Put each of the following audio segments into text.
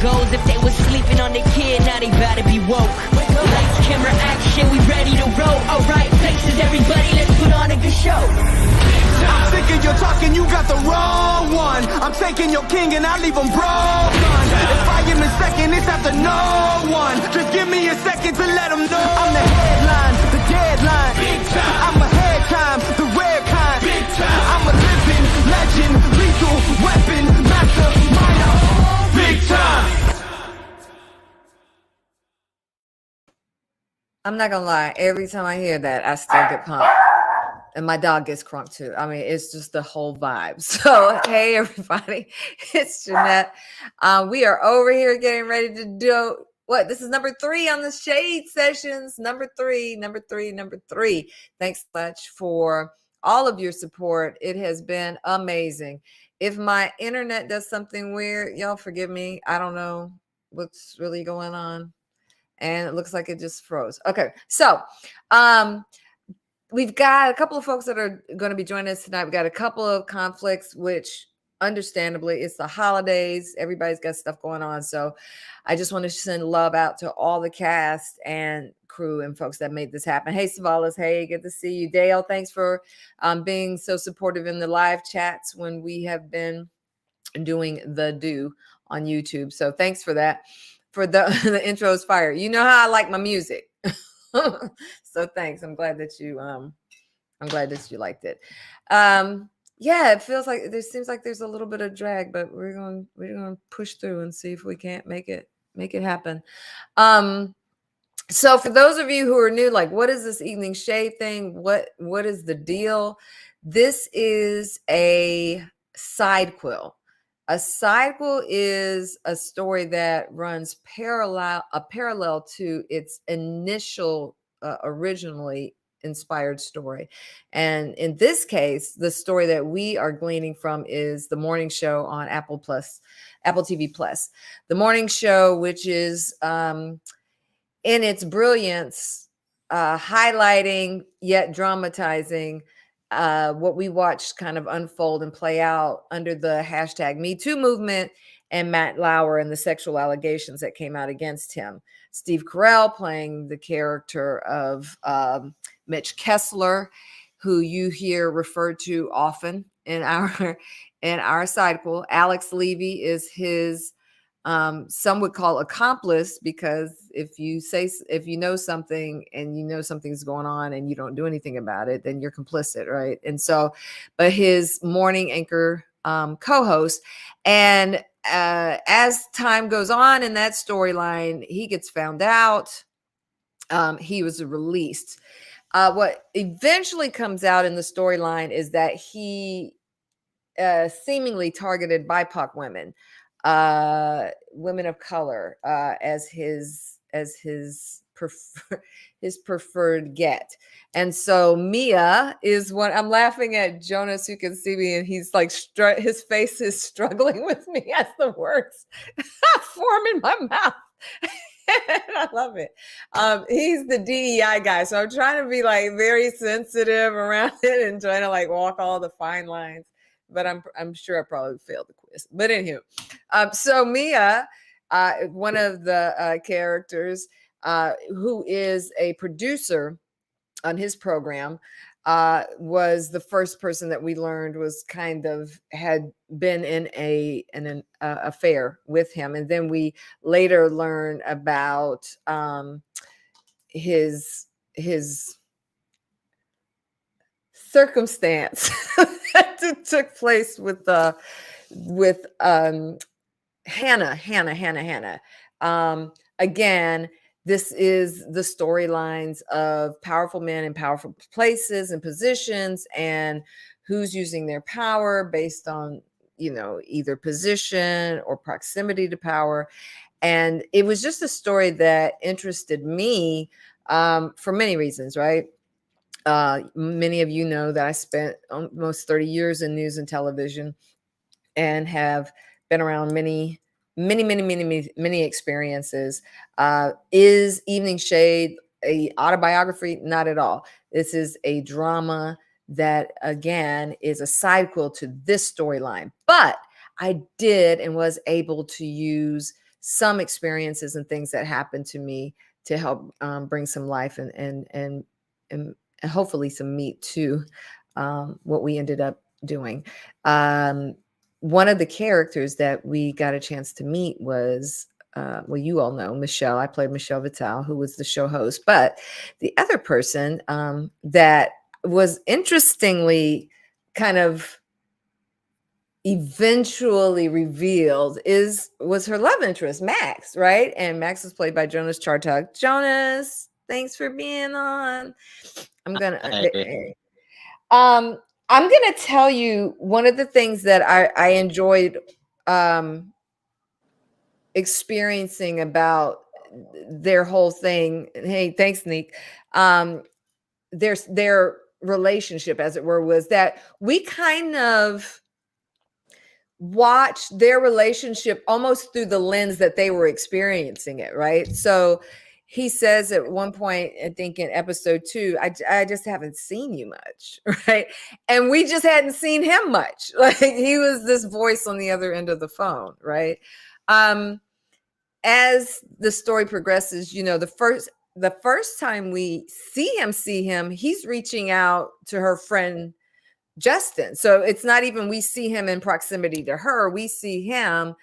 goals. If they was sleeping on their kid, now they about to be woke. Lights, camera, action, we ready to roll. Alright, faces, everybody, let's put on a good show. I'm sick of your talking, you got the wrong one. I'm taking your king and I leave him broke. If I am in second, it's after no one. Just give me a second to let them know. I'm the headline, the deadline. Big time. I'm ahead time, the rare kind. Big time. I'm a living legend, lethal weapon, mastermind. Big time. I'm not gonna lie, every time I hear that, I still get pumped. And my dog gets crunk too. I mean, it's just the whole vibe. So, hey, everybody, it's Jeanette. We are over here getting ready to do what? This is number 3 on the Shade Sessions. Number three. Thanks so much for all of your support. It has been amazing. If my internet does something weird, y'all forgive me. I don't know what's really going on. And it looks like it just froze. Okay, so we've got a couple of folks that are going to be joining us tonight. We've got a couple of conflicts, which understandably, it's the holidays. Everybody's got stuff going on. So I just want to send love out to all the cast and crew and folks that made this happen. Hey, Savalas. Hey, good to see you. Dale, thanks for being so supportive in the live chats when we have been doing the do on YouTube. So thanks for that. For the intro is fire. You know how I like my music. So thanks. I'm glad that you liked it. Yeah, it feels like seems like there's a little bit of drag, but we're going to push through and see if we can't make it happen. So for those of you who are new, like, what is this Evening Shade thing? What is the deal? This is a sidequel. A sidequel is a story that runs parallel to its initial, originally inspired story. And in this case, the story that we are gleaning from is The Morning Show on Apple TV Plus. The Morning Show, which is in its brilliance, highlighting yet dramatizing what we watched kind of unfold and play out under the hashtag Me Too movement and Matt Lauer and the sexual allegations that came out against him. Steve Carell playing the character of Mitch Kessler, who you hear referred to often in our sidequel. Alex Levy is his some would call accomplice, because if you know something and you know something's going on and you don't do anything about it, then you're complicit, right? And so, but his morning anchor co-host, and as time goes on in that storyline, he gets found out. He was released. What eventually comes out in the storyline is that he seemingly targeted BIPOC women, women of color, as his preferred get. And so Mia is what I'm laughing at. Jonas, who can see me, and he's like, his face is struggling with me as the words form in my mouth. I love it. He's the DEI guy, so I'm trying to be like very sensitive around it and trying to like walk all the fine lines. But I'm sure I probably failed the quiz. But anywho, so Mia, one of the characters, who is a producer on his program, was the first person that we learned was kind of had been in an affair with him, and then we later learn about his circumstance that took place with Hannah. Again, this is the storylines of powerful men in powerful places and positions, and who's using their power based on, either position or proximity to power. And it was just a story that interested me for many reasons, right? Many of you know that I spent almost 30 years in news and television and have been around many experiences. Is Evening Shade a autobiography? Not at all. This is a drama that, again, is a sidequel to this storyline. But I did and was able to use some experiences and things that happened to me to help bring some life and hopefully some meat to what we ended up doing. One of the characters that we got a chance to meet was, well, you all know Michelle. I played Michelle Vital, who was the show host. But the other person that was interestingly kind of eventually revealed was her love interest, Max, right? And Max was played by Jonas Chartug. Jonas, thanks for being on. I'm gonna tell you one of the things that I enjoyed experiencing about their whole thing. Hey, thanks, Nick. Their relationship, as it were, was that we kind of watched their relationship almost through the lens that they were experiencing it, right? So he says at one point, I think in episode 2, I just haven't seen you much, right? And we just hadn't seen him much. Like he was this voice on the other end of the phone, right? As the story progresses, the first time we see him, he's reaching out to her friend Justin. So it's not even we see him in proximity to her, we see him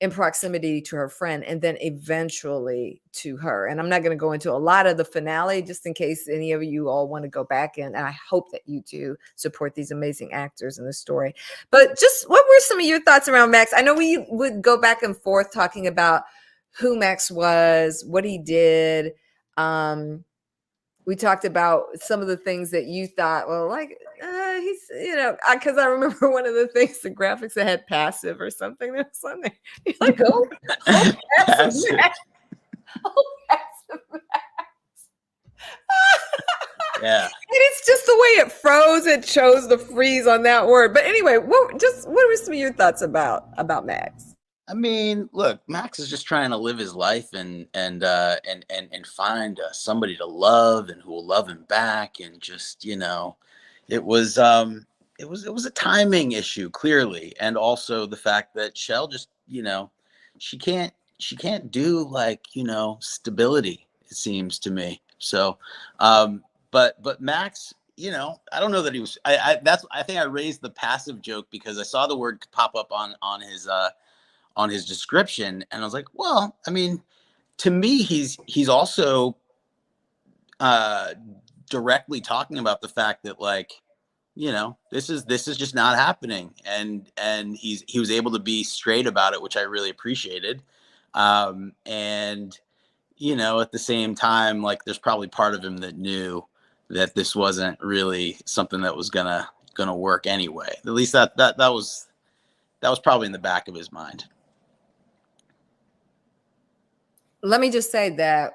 in proximity to her friend and then eventually to her. And I'm not going to go into a lot of the finale just in case any of you all want to go back, and I hope that you do support these amazing actors in the story. But just what were some of your thoughts around Max? I know we would go back and forth talking about who Max was, what he did. We talked about some of the things that you thought, well, like he's, because I remember one of the things, the graphics that had passive or something. There's something you're like, oh, passive Max. Oh, passive Max. Yeah. And it's just the way it froze. It chose to freeze on that word. But anyway, what were some of your thoughts about Max? I mean, look, Max is just trying to live his life and find somebody to love and who will love him back, and just it was a timing issue clearly, and also the fact that Shell just she can't do like stability, it seems to me. So, but Max, I don't know that he was. I think I raised the passive joke because I saw the word pop up on his description, and I was like, well, I mean, to me, he's also directly talking about the fact that, like, this is just not happening, and he was able to be straight about it, which I really appreciated. And at the same time, like, there's probably part of him that knew that this wasn't really something that was gonna work anyway. At least that was probably in the back of his mind. Let me just say that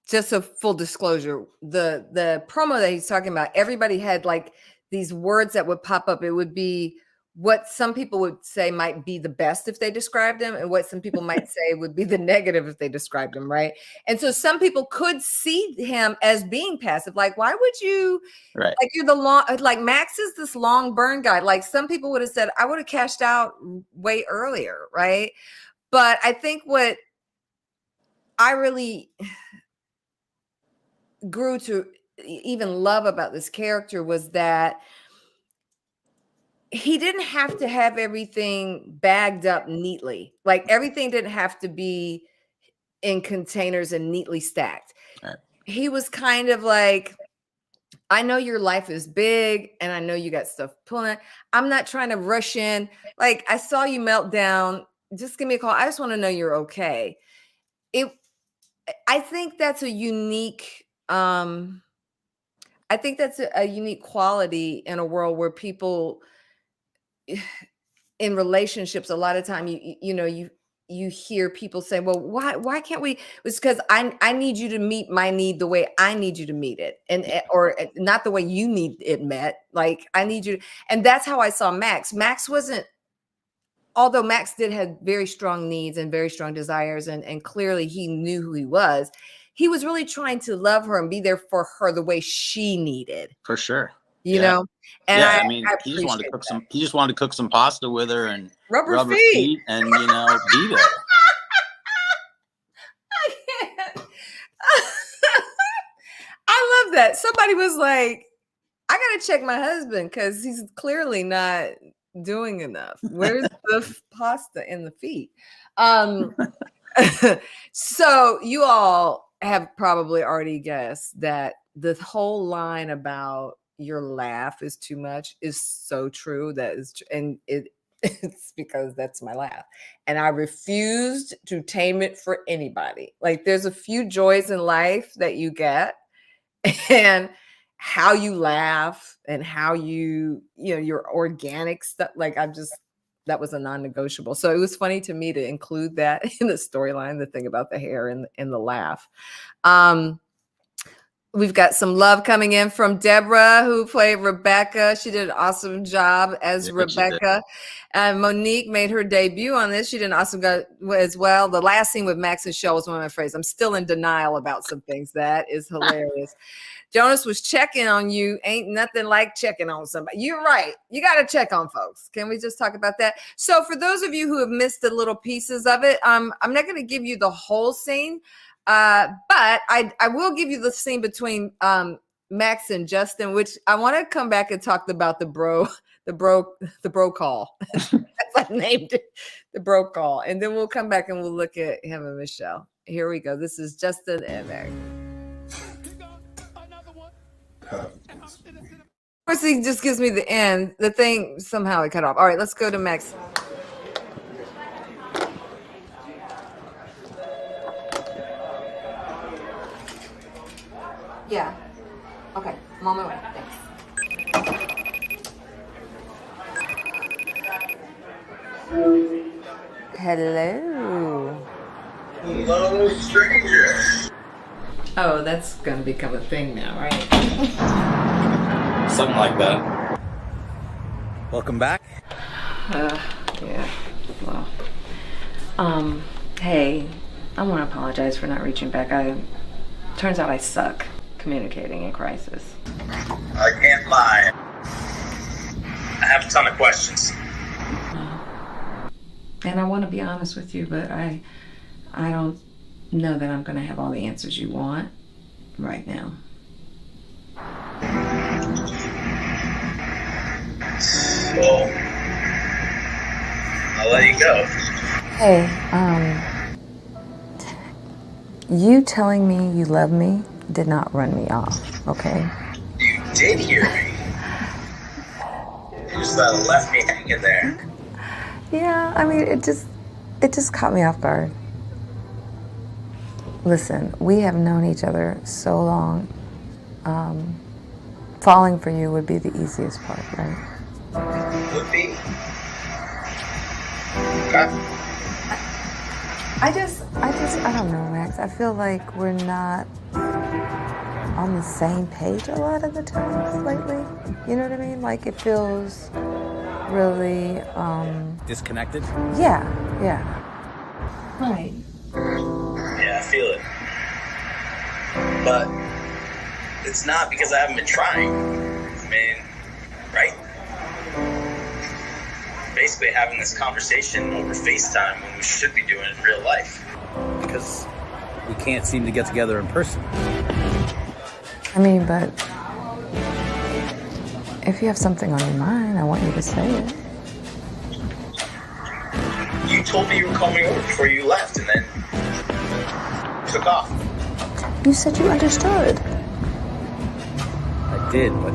just a full disclosure, the promo that he's talking about, everybody had like these words that would pop up. It would be what some people would say might be the best if they described him, and what some people might say would be the negative if they described him, right? And so some people could see him as being passive. Like, why would you, right? Like, you're like Max is this long burn guy. Like, some people would have said, I would have cashed out way earlier, right? But I think what I really grew to even love about this character was that he didn't have to have everything bagged up neatly. Like, everything didn't have to be in containers and neatly stacked. Right. He was kind of like, I know your life is big and I know you got stuff pulling. I'm not trying to rush in. Like, I saw you melt down. Just give me a call. I just want to know you're okay. I think that's a unique, a unique quality in a world where people in relationships, a lot of time, you hear people say, well, why can't we? It's because I need you to meet my need the way I need you to meet it. Or not the way you need it met. Like, I need you to, and that's how I saw Max. Although Max did have very strong needs and very strong desires, and clearly he knew who he was really trying to love her and be there for her the way she needed. For sure. you Yeah. know, and Yeah, I, I mean, I he just wanted to appreciate cook that. some. He just wanted to cook some pasta with her and Rubber rub her feet. feet, and be there. I can't. I love that. Somebody was like, I gotta check my husband because he's clearly not doing enough. Where's the pasta in the feet? Um, so you all have probably already guessed that the whole line about your laugh is too much is so true. That is, and it's because that's my laugh, and I refused to tame it for anybody. Like, there's a few joys in life that you get, and how you laugh and how your organic stuff, like, that was a non-negotiable. So it was funny to me to include that in the storyline, the thing about the hair and the laugh. We've got some love coming in from Deborah, who played Rebecca. She did an awesome job as Yeah, she did. Rebecca. And Monique made her debut on this. She did an awesome job as well. The last scene with Max and Shell was one of my favorites. I'm still in denial about some things. That is hilarious. Jonas was checking on you. Ain't nothing like checking on somebody. You're right. You got to check on folks. Can we just talk about that? So for those of you who have missed the little pieces of it, I'm not going to give you the whole scene. But I will give you the scene between Max and Justin, which I want to come back and talk about the bro call. That's what I named it, the bro call. And then we'll come back and we'll look at him and Michelle. Here we go. This is Justin and Max. Of course, he just gives me the end. The thing, somehow it cut off. All right, let's go to Max. Yeah. Okay, I'm on my way. Thanks. Hello. Hello, stranger. Oh, that's going to become a thing now, right? Something like that. Welcome back. Yeah. Well, hey, I want to apologize for not reaching back. Turns out I suck communicating in crisis. I can't lie. I have a ton of questions. And I want to be honest with you, but I don't know that I'm going to have all the answers you want right now. So, I'll let you go. Hey, you telling me you love me did not run me off, okay? You did hear me. You just left me hanging there. Yeah, I mean, it just caught me off guard. Listen, we have known each other so long. Falling for you would be the easiest part, right? Would be. Okay. I don't know, Max. I feel like we're not on the same page a lot of the times lately. You know what I mean? Like, it feels really, Disconnected? yeah. Right. Yeah, I feel it. But it's not because I haven't been trying. I mean, right? Basically having this conversation over FaceTime when we should be doing it in real life. Because we can't seem to get together in person. I mean, but if you have something on your mind, I want you to say it. You told me you were coming over before you left and then took off. You said you understood. I did, but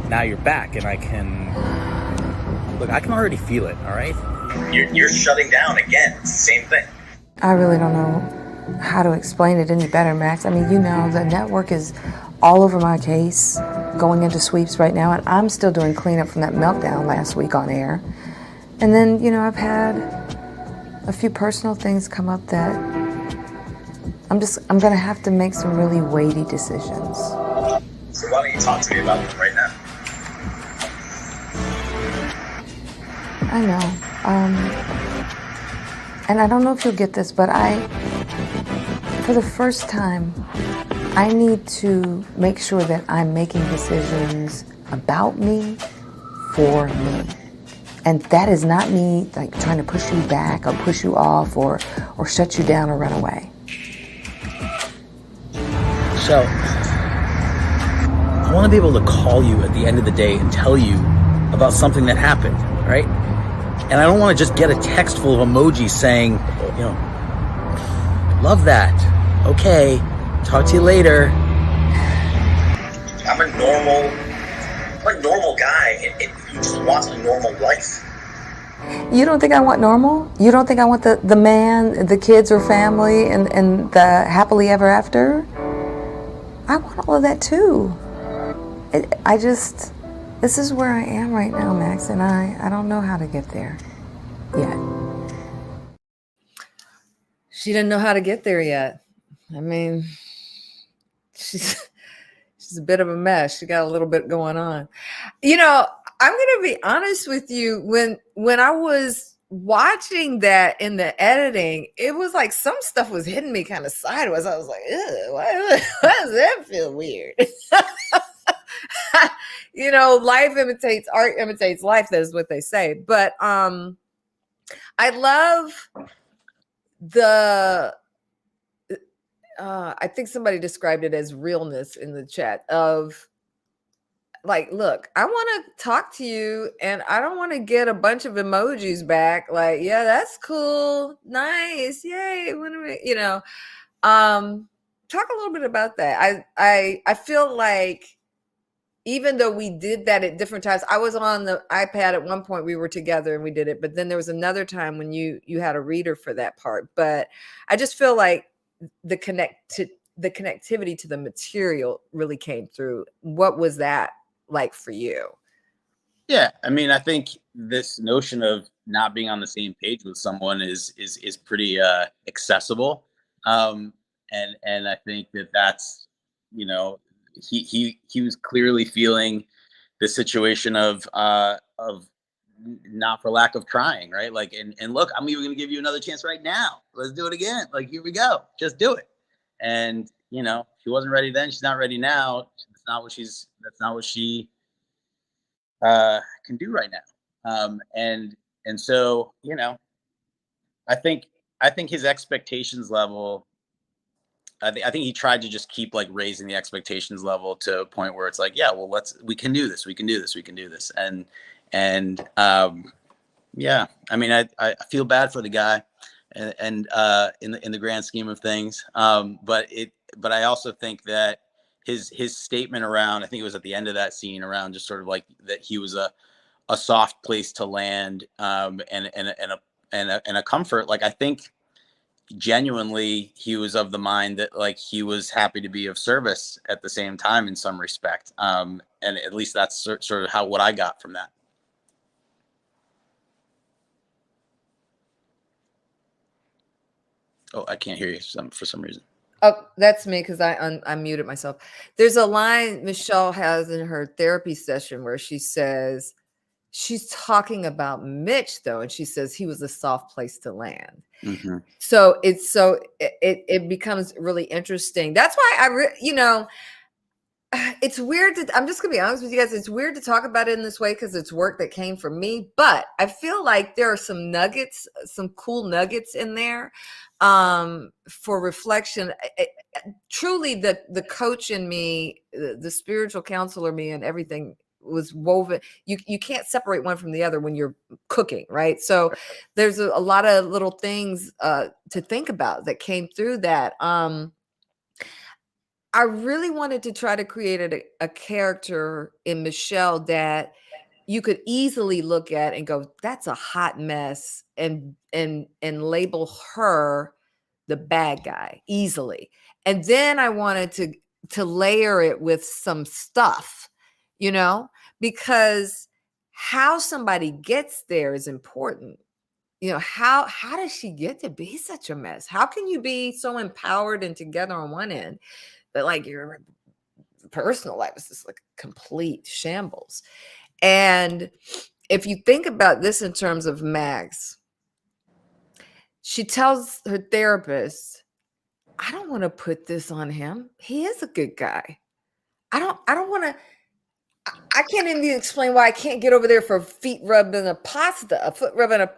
now you're back and I can... Look, I can already feel it, all right? You're shutting down again. It's the same thing. I really don't know how to explain it any better, Max. I mean, you know, the network is all over my case, going into sweeps right now, and I'm still doing cleanup from that meltdown last week on air. And then, you know, I've had a few personal things come up that I'm gonna have to make some really weighty decisions. So why don't you talk to me about them right now? I know. And I don't know if you'll get this, but for the first time, I need to make sure that I'm making decisions about me for me. And that is not me like trying to push you back or push you off or shut you down or run away. So, I want to be able to call you at the end of the day and tell you about something that happened, right? And I don't want to just get a text full of emojis saying, you know, love that. Okay, talk to you later. I'm a normal guy who just wants a normal life. You don't think I want normal? You don't think I want the man, the kids or family and the happily ever after? I want all of that too. This is where I am right now, Max, and I don't know how to get there yet. She didn't know how to get there yet. I mean, she's a bit of a mess. She got a little bit going on. You know, I'm going to be honest with you. When I was watching that in the editing, it was like some stuff was hitting me kind of sideways. I was like, ew, why does that feel weird? You know, life imitates art, imitates life. That is what they say. But I love the I think somebody described it as realness in the chat of like, look, I want to talk to you and I don't want to get a bunch of emojis back. Like, yeah, that's cool. Nice. Yay. You know, talk a little bit about that. I feel like even though we did that at different times, I was on the iPad at one point, we were together and we did it, but then there was another time when you had a reader for that part. But I just feel like the connectivity to the material really came through. What was that like for you? Yeah, I mean, I think this notion of not being on the same page with someone is pretty accessible, and I think that's, you know, he was clearly feeling the situation of not for lack of trying, right? Like, and look, I'm even going to give you another chance right now. Let's do it again. Like, here we go. Just do it. And, you know, she wasn't ready then. She's not ready now. That's not what she can do right now. And so, you know, I think his expectations level, I think he tried to just keep like raising the expectations level to a point where it's like, yeah, well, we can do this. And yeah, I mean, I feel bad for the guy and in the grand scheme of things. But I also think that his statement around, I think it was at the end of that scene, around just sort of like that he was a soft place to land, and a comfort. Like, I think genuinely he was of the mind that like he was happy to be of service at the same time in some respect. And at least that's sort of what I got from that. Oh, I can't hear you for some reason. Oh, that's me because I muted myself. There's a line Michelle has in her therapy session where she says, she's talking about Mitch though, and she says he was a soft place to land. Mm-hmm. So it becomes really interesting. That's why you know, it's weird I'm just gonna be honest with you guys. It's weird to talk about it in this way because it's work that came from me, but I feel like there are some nuggets, some cool nuggets in there for reflection. Truly the coach in me, the spiritual counselor me and everything was woven. You can't separate one from the other when you're cooking, right? So there's a lot of little things to think about that came through that. I really wanted to try to create a character in Michelle that you could easily look at and go, that's a hot mess, and label her the bad guy easily. And then I wanted to layer it with some stuff, you know, because how somebody gets there is important. You know, how does she get to be such a mess? How can you be so empowered and together on one end, but like your personal life is just like complete shambles? And if you think about this in terms of Max, she tells her therapist, I don't want to put this on him. He is a good guy. I don't want to, I can't even explain why I can't get over there for feet rub and a pasta, a foot rub and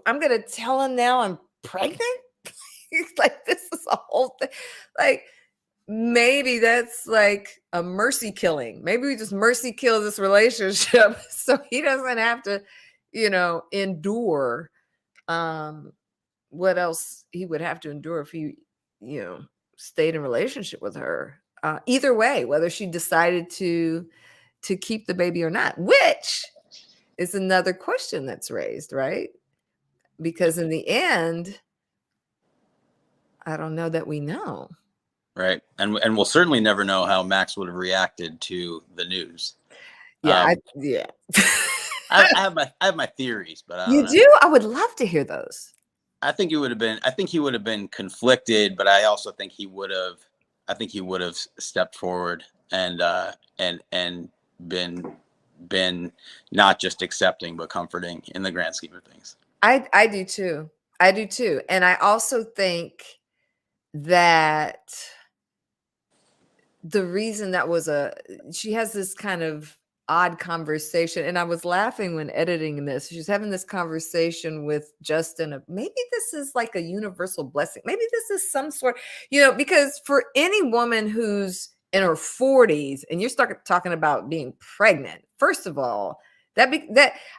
I'm gonna tell him now I'm pregnant. It's like this is a whole thing. Like maybe that's like a mercy killing. Maybe we just mercy kill this relationship so he doesn't have to, endure what else he would have to endure if he, stayed in relationship with her. Either way, whether she decided to keep the baby or not, which is another question that's raised, right? Because in the end, I don't know that we know. Right. And we'll certainly never know how Max would have reacted to the news. Yeah. I have my theories, but I don't You know. do? I would love to hear those. I think he would have been conflicted, but I also think he would have stepped forward and been not just accepting but comforting in the grand scheme of things. I do too. I do too. And I also think that the reason that she has this kind of odd conversation, and I was laughing when editing this. She's having this conversation with Justin of maybe this is like a universal blessing. Maybe this is some sort, because for any woman who's in her 40s and you start talking about being pregnant, first of all, that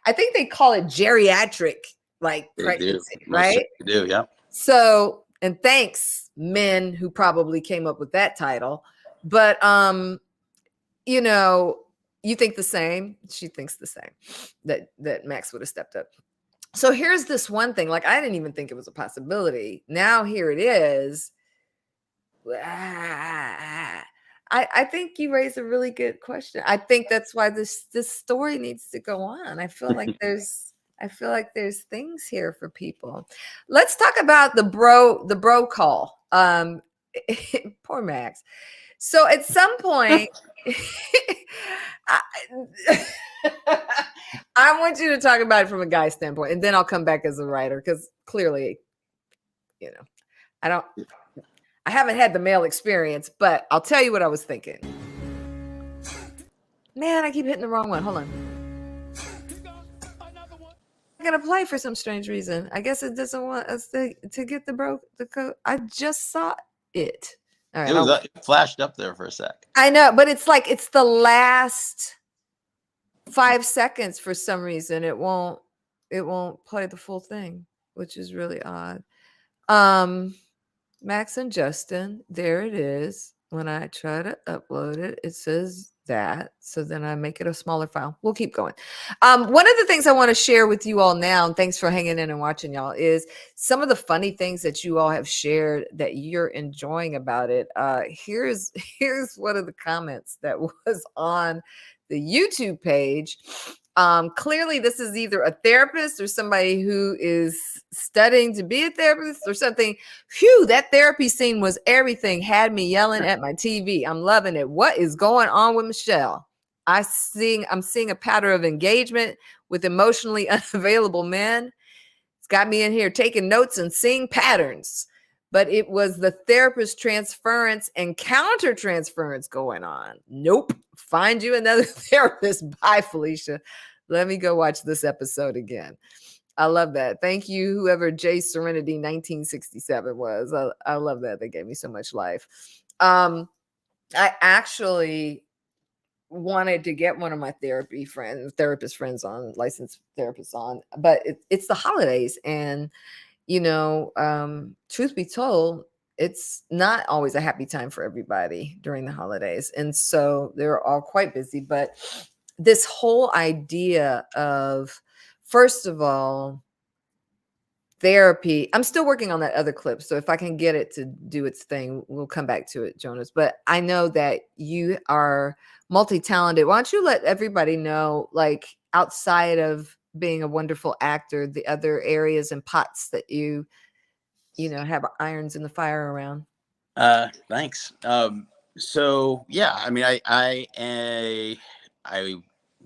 I think they call it geriatric pregnancy, right? They do, yeah. So, and thanks men who probably came up with that title, but you think the same. She thinks the same, that Max would have stepped up. So here's this one thing, I didn't even think it was a possibility. Now here it is. I think you raised a really good question. I think that's why this story needs to go on. I feel like there's things here for people. Let's talk about the bro call. Poor Max. So at some point, I want you to talk about it from a guy's standpoint, and then I'll come back as a writer because clearly, I haven't had the male experience, but I'll tell you what I was thinking. Man, I keep hitting the wrong one. Hold on. I'm gonna play for some strange reason. I guess it doesn't want us to get the code. I just saw it. All right, It flashed up there for a sec. I know, but it's the last 5 seconds for some reason. It won't play the full thing, which is really odd. Max and Justin, there it is. When I try to upload it, it says that. So then I make it a smaller file. We'll keep going. One of the things I want to share with you all now, and thanks for hanging in and watching, y'all, is some of the funny things that you all have shared that you're enjoying about it. Here's one of the comments that was on the YouTube page. Clearly this is either a therapist or somebody who is studying to be a therapist or something. Phew, that therapy scene was everything. Had me yelling at my TV. I'm loving it. What is going on with Michelle? I'm seeing a pattern of engagement with emotionally unavailable men. It's got me in here taking notes and seeing patterns. But it was the therapist transference and counter transference going on. Nope. Find you another therapist. Bye, Felicia. Let me go watch this episode again. I love that. Thank you, whoever J Serenity 1967 was. I love that. They gave me so much life. I actually wanted to get one of my therapist friends on, licensed therapists on, but it's the holidays. And truth be told, it's not always a happy time for everybody during the holidays. And so they're all quite busy. But this whole idea of, first of all, therapy, I'm still working on that other clip. So if I can get it to do its thing, we'll come back to it, Jonas. But I know that you are multi-talented. Why don't you let everybody know, outside of being a wonderful actor, the other areas and pots that you have irons in the fire around? Thanks. So yeah, I mean, I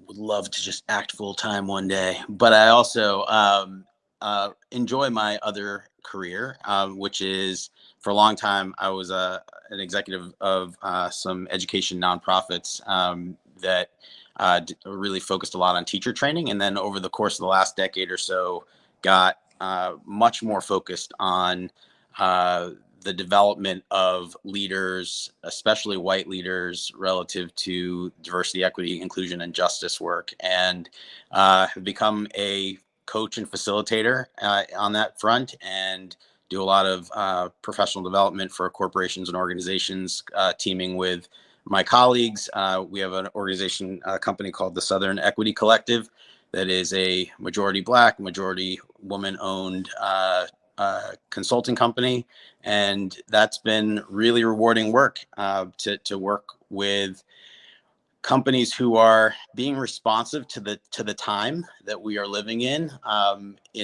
would love to just act full time one day, but I also enjoy my other career, which is, for a long time I was an executive of some education nonprofits that really focused a lot on teacher training. And then over the course of the last decade or so, got much more focused on the development of leaders, especially white leaders, relative to diversity, equity, inclusion, and justice work, and have become a coach and facilitator on that front, and do a lot of professional development for corporations and organizations, teaming with my colleagues. We have an organization, a company called the Southern Equity Collective, that is a majority Black, majority woman-owned consulting company, and that's been really rewarding work to work with companies who are being responsive to the time that we are living in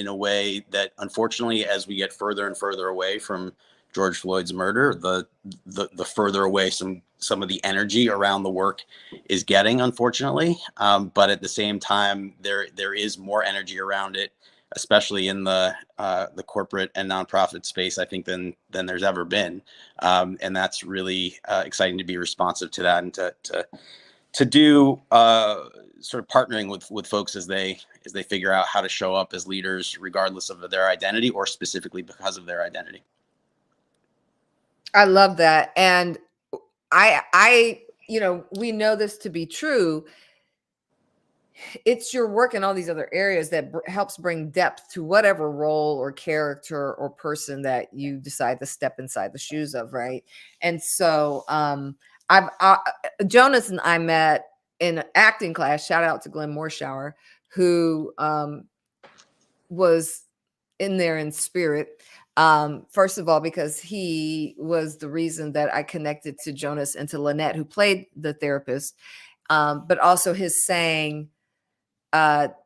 a way that, unfortunately, as we get further and further away from George Floyd's murder, the further away some of the energy around the work is getting, unfortunately. But at the same time, there is more energy around it, especially in the corporate and nonprofit space, I think, than there's ever been. And that's really exciting to be responsive to that, and to do sort of partnering with folks as they figure out how to show up as leaders, regardless of their identity or specifically because of their identity. I love that. And I, we know this to be true. It's your work in all these other areas that helps bring depth to whatever role or character or person that you decide to step inside the shoes of, right? And so Jonas and I met in an acting class. Shout out to Glenn Morshower, who was in there in spirit. First of all, because he was the reason that I connected to Jonas and to Lynette, who played the therapist, but also his saying, that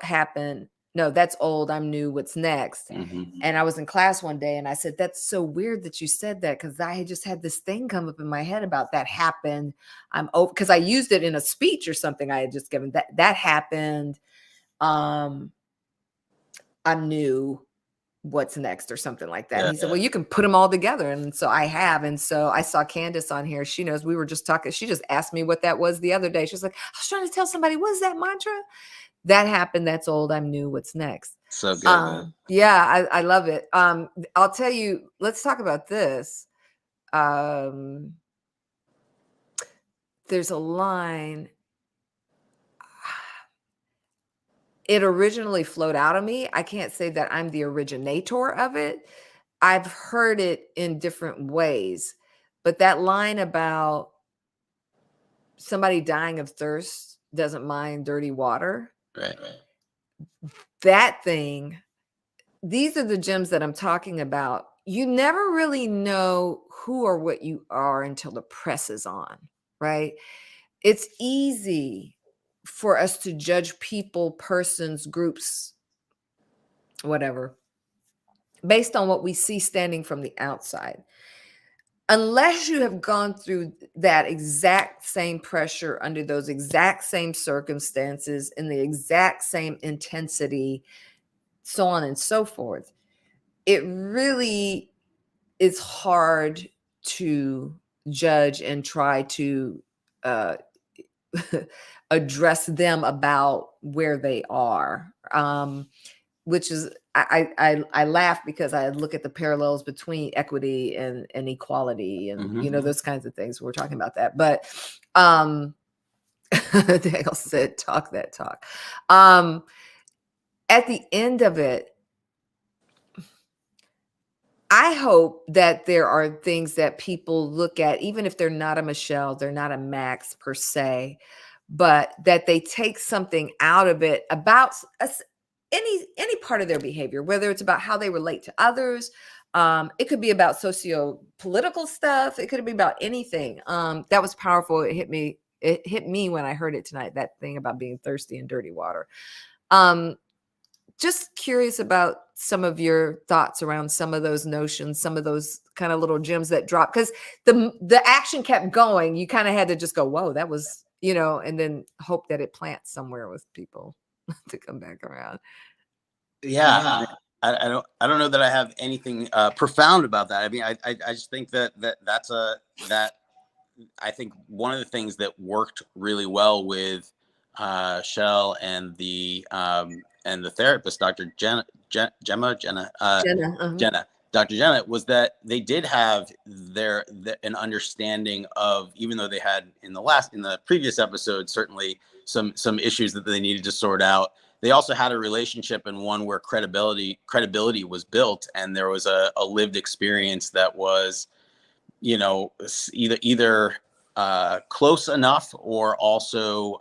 happened. No, that's old. I'm new. What's next? Mm-hmm. And I was in class one day and I said, that's so weird that you said that, because I had just had this thing come up in my head about that happened. I'm over, because I used it in a speech or something I had just given. That happened. I'm new. What's next, or something like that. Yeah, he said, well, you can put them all together. And so I have. And so I saw Candace on here. She knows, we were just talking. She just asked me what that was the other day. She was like, I was trying to tell somebody, what is that mantra? That happened. That's old. I'm new. What's next? So good. Yeah, I love it. I'll tell you, let's talk about this. There's a line. It originally flowed out of me. I can't say that I'm the originator of it. I've heard it in different ways, but that line about somebody dying of thirst doesn't mind dirty water. Right. That thing, these are the gems that I'm talking about. You never really know who or what you are until the press is on, right? It's easy for us to judge people, persons, groups, whatever, based on what we see standing from the outside. Unless you have gone through that exact same pressure under those exact same circumstances in the exact same intensity, so on and so forth, it really is hard to judge and try to address them about where they are, which is, I laugh because I look at the parallels between equity and equality and, those kinds of things. We're talking about that. But Dale said, talk that talk. At the end of it, I hope that there are things that people look at, even if they're not a Michelle, they're not a Max per se, but that they take something out of it about any part of their behavior, whether it's about how they relate to others. It could be about socio-political stuff. It could be about anything. That was powerful. It hit me when I heard it tonight, that thing about being thirsty and dirty water. Just curious about some of your thoughts around some of those notions, some of those kind of little gems that dropped, because the action kept going. You kind of had to just go, whoa, that was, and then hope that it plants somewhere with people to come back around. Yeah. I don't know that I have anything profound about that. I mean, I just think that I think one of the things that worked really well with Shell and the therapist, Dr. Jenna, Jenna. Dr. Jenna, was that they did have an understanding of, even though they had in the previous episode certainly some issues that they needed to sort out. They also had a relationship, and one where credibility was built, and there was a lived experience that was, either close enough, or also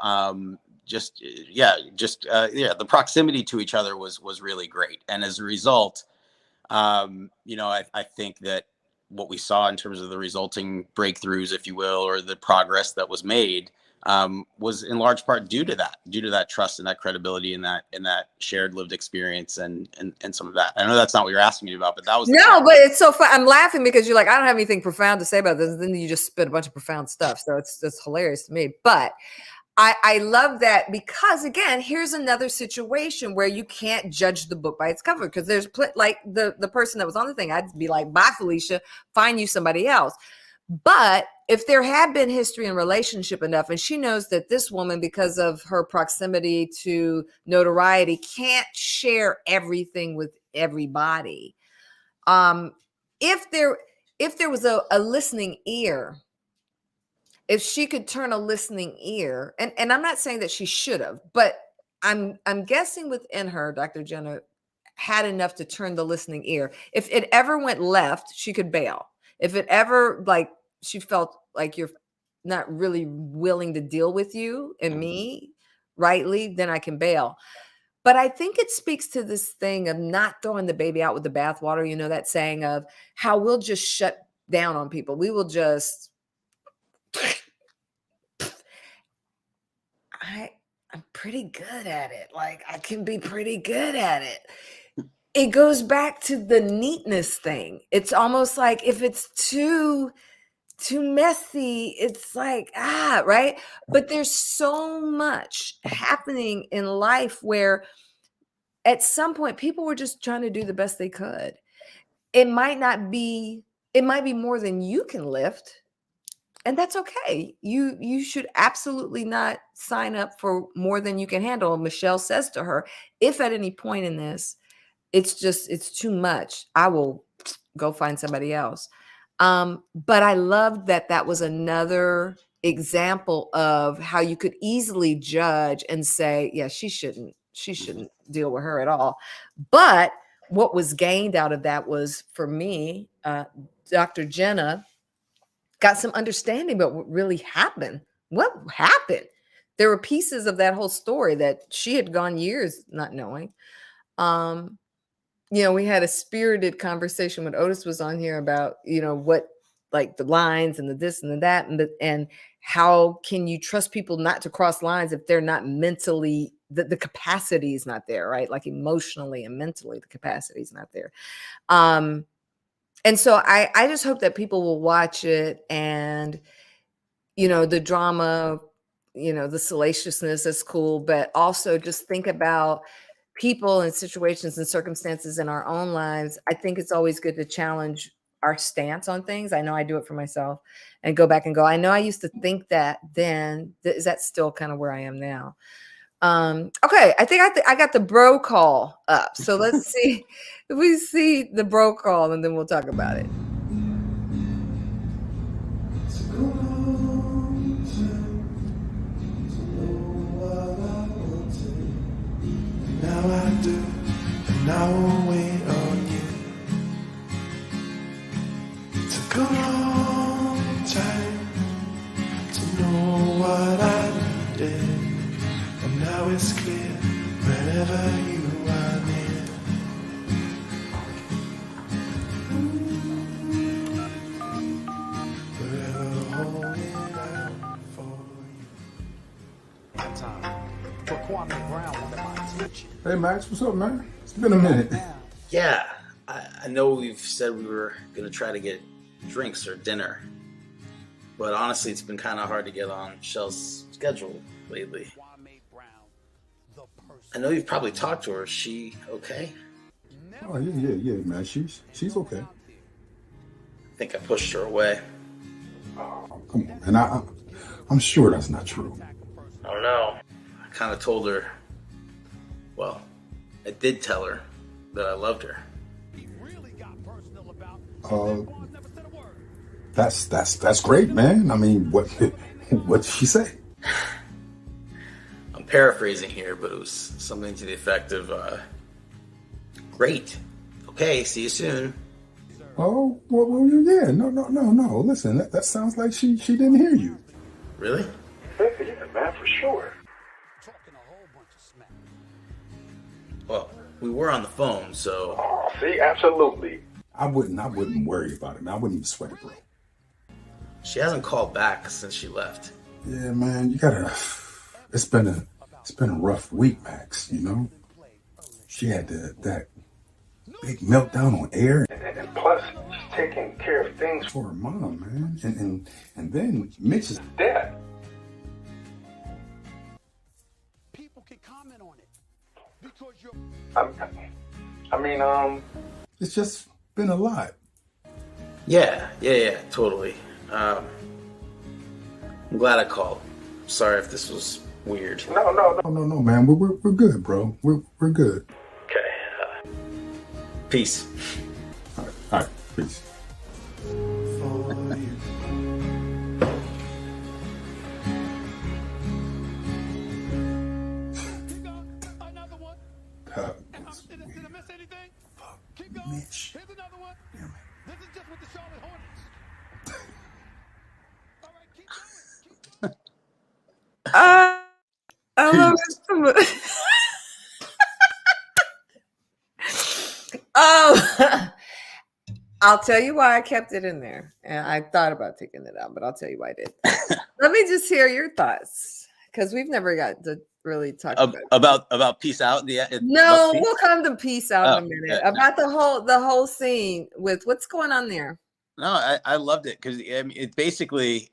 the proximity to each other was really great. And as a result, I think that what we saw in terms of the resulting breakthroughs, if you will, or the progress that was made, was in large part due to that trust and that credibility and that shared lived experience and some of that. I know that's not what you're asking me about, but that was but it's so fun. I'm laughing because you're like, I don't have anything profound to say about this. And then you just spit a bunch of profound stuff. So it's hilarious to me. But I love that, because again, here's another situation where you can't judge the book by its cover, because there's like the person that was on the thing, I'd be like, bye, Felicia, find you somebody else. But if there had been history and relationship enough, and she knows that this woman, because of her proximity to notoriety, can't share everything with everybody. If there was a listening ear, if she could turn a listening ear, and I'm not saying that she should have, but I'm guessing within her, Dr. Jenna had enough to turn the listening ear. If it ever went left, she could bail. If it ever, like, she felt like you're not really willing to deal with you and me rightly, then I can bail. But I think it speaks to this thing of not throwing the baby out with the bathwater. That saying of how we'll just shut down on people. We will just, I'm pretty good at it. Like, I can be pretty good at it. It goes back to the neatness thing. It's almost like if it's too messy, it's like, right? But there's so much happening in life where at some point people were just trying to do the best they could. It might be more than you can lift. And that's okay. You should absolutely not sign up for more than you can handle. Michelle says to her, if at any point in this, it's too much, I will go find somebody else. But I loved that was another example of how you could easily judge and say, yeah, she shouldn't deal with her at all. But what was gained out of that was, for me, Dr. Jenna got some understanding about what really happened. What happened? There were pieces of that whole story that she had gone years not knowing. We had a spirited conversation when Otis was on here about, what, like, the lines and the this and the that, and how can you trust people not to cross lines if they're not mentally, the capacity is not there, right? Like, emotionally and mentally, the capacity is not there. And so I just hope that people will watch it, and, the drama, the salaciousness is cool, but also just think about people and situations and circumstances in our own lives. I think it's always good to challenge our stance on things. I know I do it for myself, and go back and go, I know I used to think that then. Is that still kind of where I am now? Okay, I think I got the bro call up. So let's see if we see the bro call, and then we'll talk about it. Now I do, and I will wait on you. It took a long time to know what I needed, and now it's clear whenever you are near. Forever holding out for you. Time for Kwame Brown, one of my teachers. Hey Max, what's up, man? It's been a minute. Yeah, I know we've said we were gonna try to get drinks or dinner, but honestly, it's been kind of hard to get on Shell's schedule lately. I know you've probably talked to her. Is she okay? Oh yeah, man. She's okay. I think I pushed her away. Oh, come on, man. I'm sure that's not true. I don't know. kind of told her, well, I did tell her that I loved her. That's great, man. I mean, what did she say? I'm paraphrasing here, but it was something to the effect of, great. Okay, see you soon. Oh, well, yeah. No. Listen, that sounds like she didn't hear you. Really? Yeah, man, for sure. Well, we were on the phone, so. Oh, see, absolutely. I wouldn't worry about it, man. I wouldn't even sweat it, bro. She hasn't called back since she left. Yeah, man, you gotta. It's been a rough week, Max. You know, she had that big meltdown on air. And plus, she's taking care of things For her mom, man, and then Mitch is dead. People can comment on it because you're. I mean, it's just been a lot. Yeah, totally. I'm glad I called. Sorry if this was weird. No, man, we're good, bro. We're good. Okay. Peace. All right, peace. for you. Another one. That Did was I weird. miss anything? Fuck, Keep going. Mitch. Here's another one. Damn it. This is just with the Charlotte Hornets. All right, keep going. Keep going. I love it so much. Oh, I'll tell you why I kept it in there. And I thought about taking it out, but I'll tell you why I did. Let me just hear your thoughts, because we've never got to really talk About peace out. No, about peace? we'll come to peace out in a minute. yeah, About the whole scene with what's going on there. No, I loved it because I mean, it basically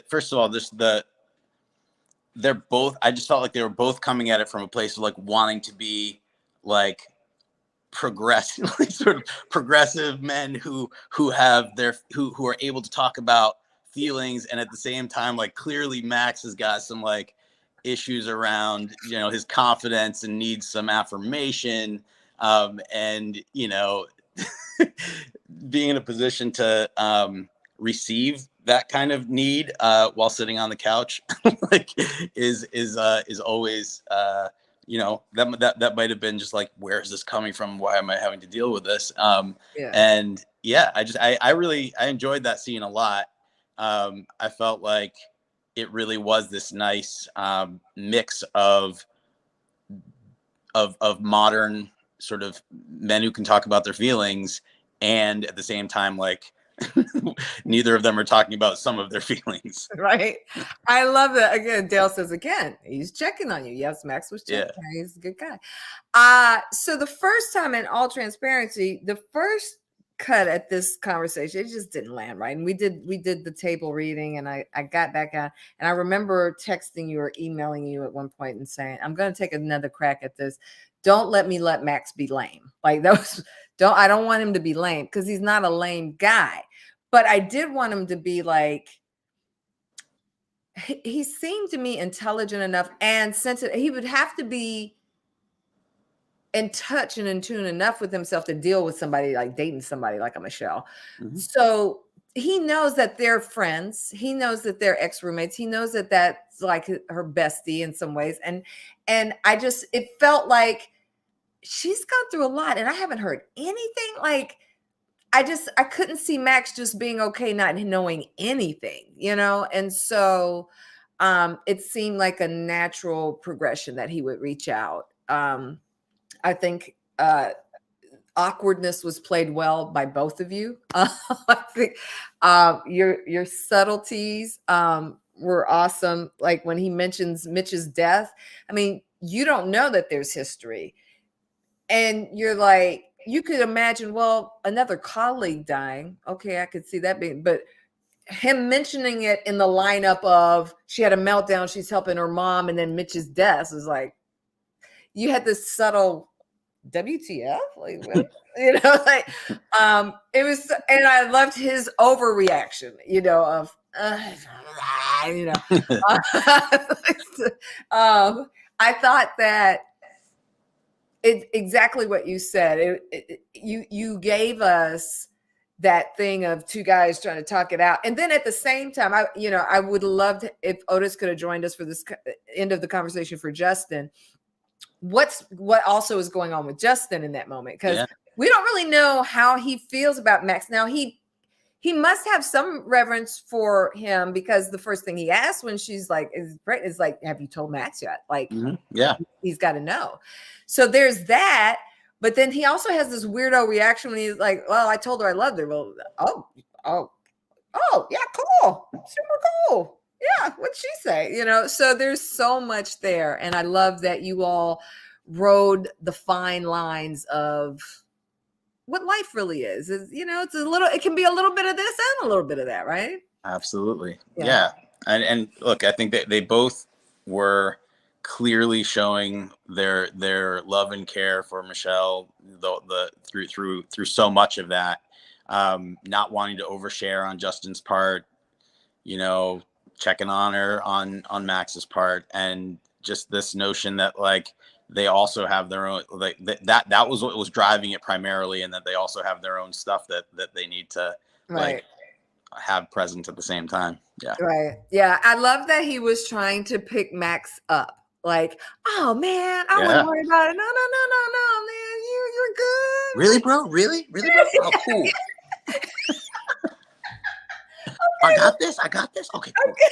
first of all, they're both. I just felt like they were both coming at it from a place of like wanting to be like progressive, sort of progressive men who have who are able to talk about feelings, and at the same time, like clearly Max has got some like issues around his confidence and needs some affirmation, and being in a position to receive that kind of need while sitting on the couch like is always that might have been just like, where is this coming from? Why am I having to deal with this? And yeah, I enjoyed that scene a lot. I felt like it really was this nice mix of modern sort of men who can talk about their feelings, and at the same time, like neither of them are talking about some of their feelings. Right. I love that. Again, Dale says again, he's checking on you. Yes, Max was checking. Yeah. He's a good guy. So the first time, in all transparency, the first cut at this conversation, it just didn't land right. And we did the table reading, and I got back out, and I remember texting you or emailing you at one point and saying, I'm going to take another crack at this. Don't let Max be lame. Like I don't want him to be lame, because he's not a lame guy. But I did want him to be like, he seemed to me intelligent enough and sensitive. He would have to be in touch and in tune enough with himself to deal with somebody like dating somebody like a Michelle. Mm-hmm. So he knows that they're friends. He knows that they're ex-roommates. He knows that that's like her bestie in some ways. And it felt like she's gone through a lot, and I haven't heard anything like, I couldn't see Max just being okay, not knowing anything, And so it seemed like a natural progression that he would reach out. I think awkwardness was played well by both of you. I think your subtleties were awesome. Like when he mentions Mitch's death, I mean, you don't know that there's history. And you're like, you could imagine, well, another colleague dying. Okay, I could see that being, but him mentioning it in the lineup of she had a meltdown, she's helping her mom, and then Mitch's death is like, you had this subtle WTF, like, like, it was, and I loved his overreaction, I thought that it exactly what you said. You gave us that thing of two guys trying to talk it out, and then at the same time, I would love to, if Otis could have joined us for this end of the conversation for Justin. What also is going on with Justin in that moment, because we don't really know how he feels about Max. Now he must have some reverence for him, because the first thing he asks when she's like is like, have you told Max yet? Like, he's got to know. So there's that. But then he also has this weirdo reaction when he's like, well, I told her I loved her. Well, oh, yeah, cool. Super cool. Yeah, what'd she say? So there's so much there. And I love that you all rode the fine lines of what life really is. It can be a little bit of this and a little bit of that, right? Absolutely. Yeah. And look, I think that they both were clearly showing their love and care for Michelle through so much of that, not wanting to overshare on Justin's part, checking on her on Max's part, and just this notion that like they also have their own, like that was what was driving it primarily, and that they also have their own stuff that they need to like have present at the same time. Right. Yeah. I love that he was trying to pick Max up. Like, oh man, I wouldn't worry about it. No, man, you're good. Really, bro? Really, bro? Oh, cool. I got this. Okay, cool. Okay.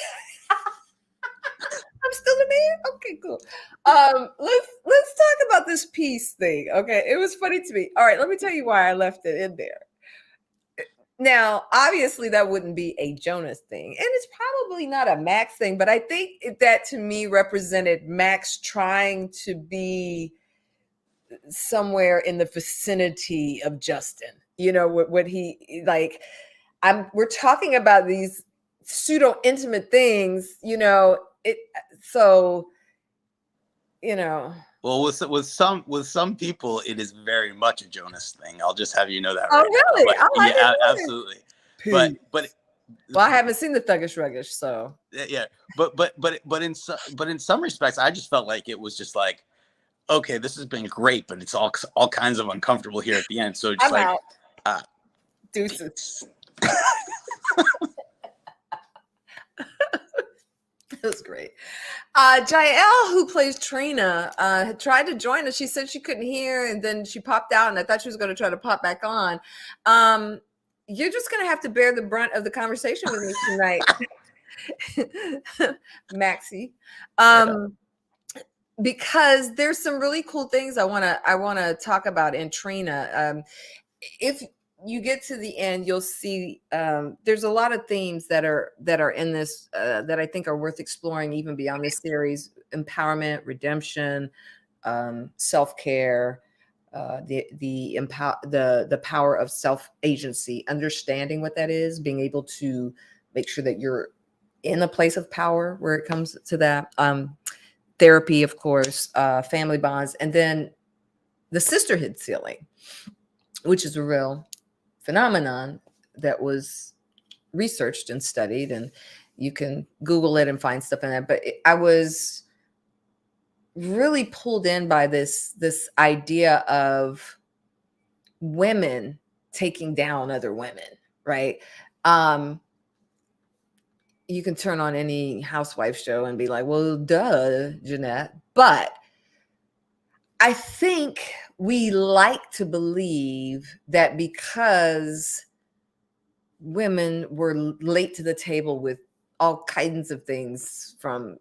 I'm still the man. Okay, cool. Let's talk about this peace thing. Okay, it was funny to me. All right, let me tell you why I left it in there. Now, obviously, that wouldn't be a Jonas thing, and it's probably not a Max thing, but I think that to me represented Max trying to be somewhere in the vicinity of Justin. What he like. We're talking about these pseudo intimate things. Well, with some people, it is very much a Jonas thing. I'll just have you know that. Oh, right really? Now. But, yeah, absolutely. But well, I haven't seen the Thuggish Ruggish, so yeah. But in some respects, I just felt like it was just like, okay, this has been great, but it's all kinds of uncomfortable here at the end. So just I'm like, out. Deuces. That was great. Jael, who plays Trina, had tried to join us. She said she couldn't hear, and then she popped out, and I thought she was going to try to pop back on. You're just going to have to bear the brunt of the conversation with me tonight, Maxie, because there's some really cool things I want to talk about in Trina. If you get to the end, you'll see there's a lot of themes that are in this that I think are worth exploring even beyond this series: empowerment, redemption, self-care, the power of self-agency, understanding what that is, being able to make sure that you're in a place of power where it comes to that. Therapy, of course, family bonds, and then the sisterhood ceiling, which is a real phenomenon that was researched and studied, and you can Google it and find stuff in that. But I was really pulled in by this idea of women taking down other women, right? You can turn on any housewife show and be like, well, duh, Jeanette. But I think we like to believe that because women were late to the table with all kinds of things, from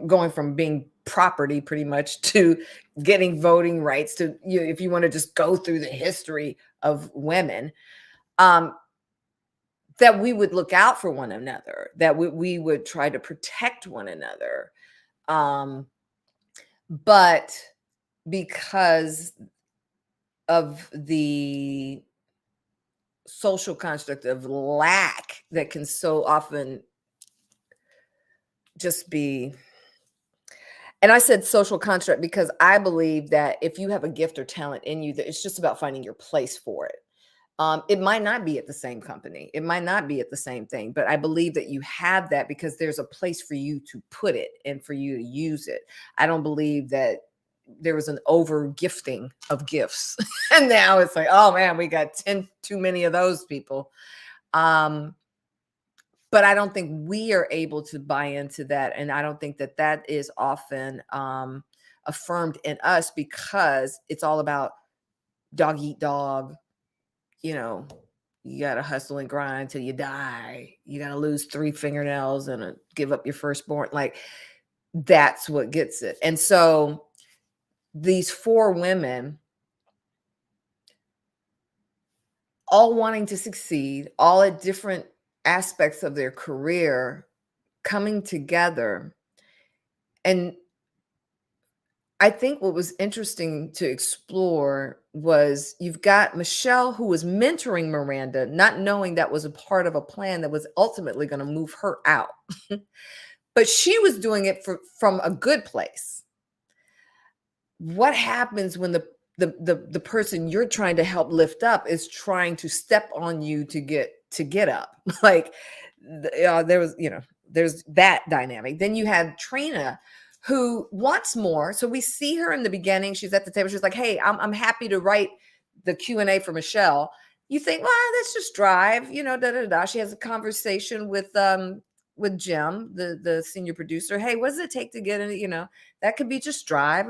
going from being property pretty much to getting voting rights, to, if you want to just go through the history of women, that we would look out for one another, that we would try to protect one another. But because of the social construct of lack that can so often just be, and I said social construct because I believe that if you have a gift or talent in you, that it's just about finding your place for it. It might not be at the same company. It might not be at the same thing, but I believe that you have that because there's a place for you to put it and for you to use it. I don't believe that there was an over gifting of gifts. And now it's like, oh man, we got 10 too many of those people. But I don't think we are able to buy into that. And I don't think that that is often affirmed in us because it's all about dog eat dog. You know, you got to hustle and grind till you die. You got to lose 3 fingernails and give up your firstborn. Like, that's what gets it. And so these 4 women, all wanting to succeed, all at different aspects of their career, coming together. And I think what was interesting to explore was you've got Michelle, who was mentoring Miranda, not knowing that was a part of a plan that was ultimately going to move her out. But she was doing it from a good place. What happens when the person you're trying to help lift up is trying to step on you to get up? Like, there was, there's that dynamic. Then you have Trina, who wants more. So we see her in the beginning. She's at the table. She's like, hey, I'm happy to write the Q&A for Michelle. You think, well, let's just drive, da, da, da. She has a conversation with Jim, the senior producer. Hey, what does it take to get in? That could be just drive.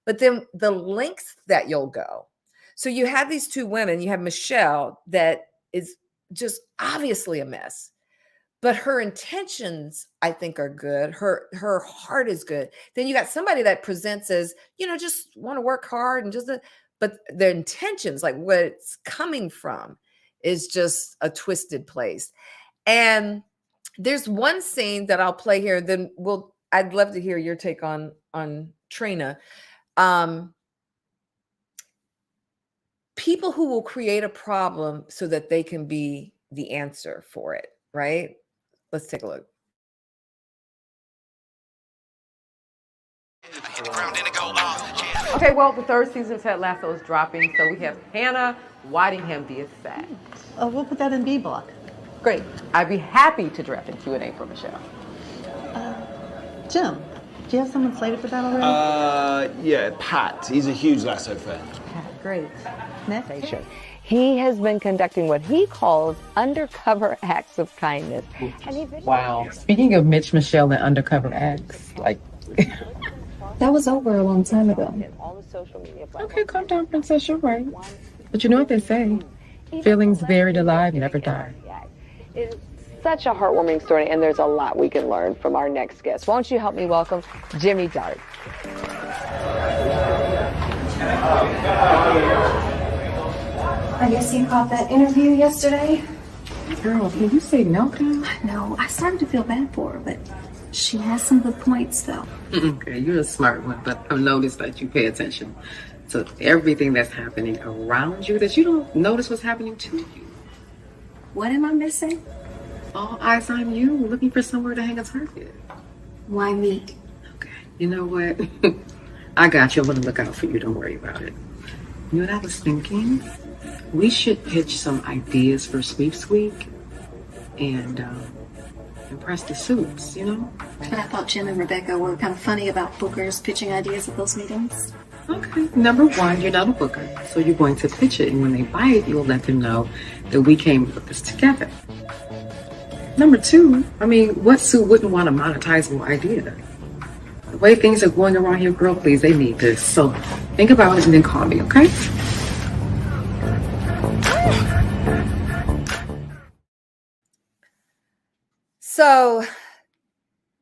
But then the lengths that you'll go. So you have these 2 women. You have Michelle that is just obviously a mess. But her intentions, I think, are good. Her heart is good. Then you got somebody that presents as, just want to work hard and but their intentions, like where it's coming from, is just a twisted place. And there's one scene that I'll play here. Then I'd love to hear your take on Trina. People who will create a problem so that they can be the answer for it, right? Let's take a look. Okay, well, the 3rd season of Ted Lasso is dropping, so we have Hannah Whitingham Biasat. We'll put that in B block. Great. I'd be happy to draft a Q&A for Michelle. Jim, do you have someone slated for that already? Yeah, Pat. He's a huge Lasso fan. Pat, great. Next. He has been conducting what he calls undercover acts of kindness. Wow. Speaking of Mitch, Michelle, and undercover acts, That was over a long time ago. Okay, calm down, princess, you're right. But you know what they say, feelings buried alive never die. It's such a heartwarming story, and there's a lot we can learn from our next guest. Won't you help me welcome Jimmy Dart? I guess you caught that interview yesterday? Girl, can you say no? No, I started to feel bad for her, but she has some good points, though. Okay, you're a smart one, but I've noticed that you pay attention to everything that's happening around you, that you don't notice what's happening to you. What am I missing? All eyes on you, looking for somewhere to hang a target. Why me? Okay, you know what? I got you. I'm going to look out for you. Don't worry about it. You know what I was thinking? We should pitch some ideas for Sweeps Week and impress the suits, But I thought Jim and Rebecca were kind of funny about bookers pitching ideas at those meetings. Okay, number 1, you're not a booker, so you're going to pitch it, and when they buy it, you'll let them know that we came up with this together. Number 2, what suit wouldn't want a monetizable idea? The way things are going around here, girl, please, they need this. So think about it and then call me, okay? So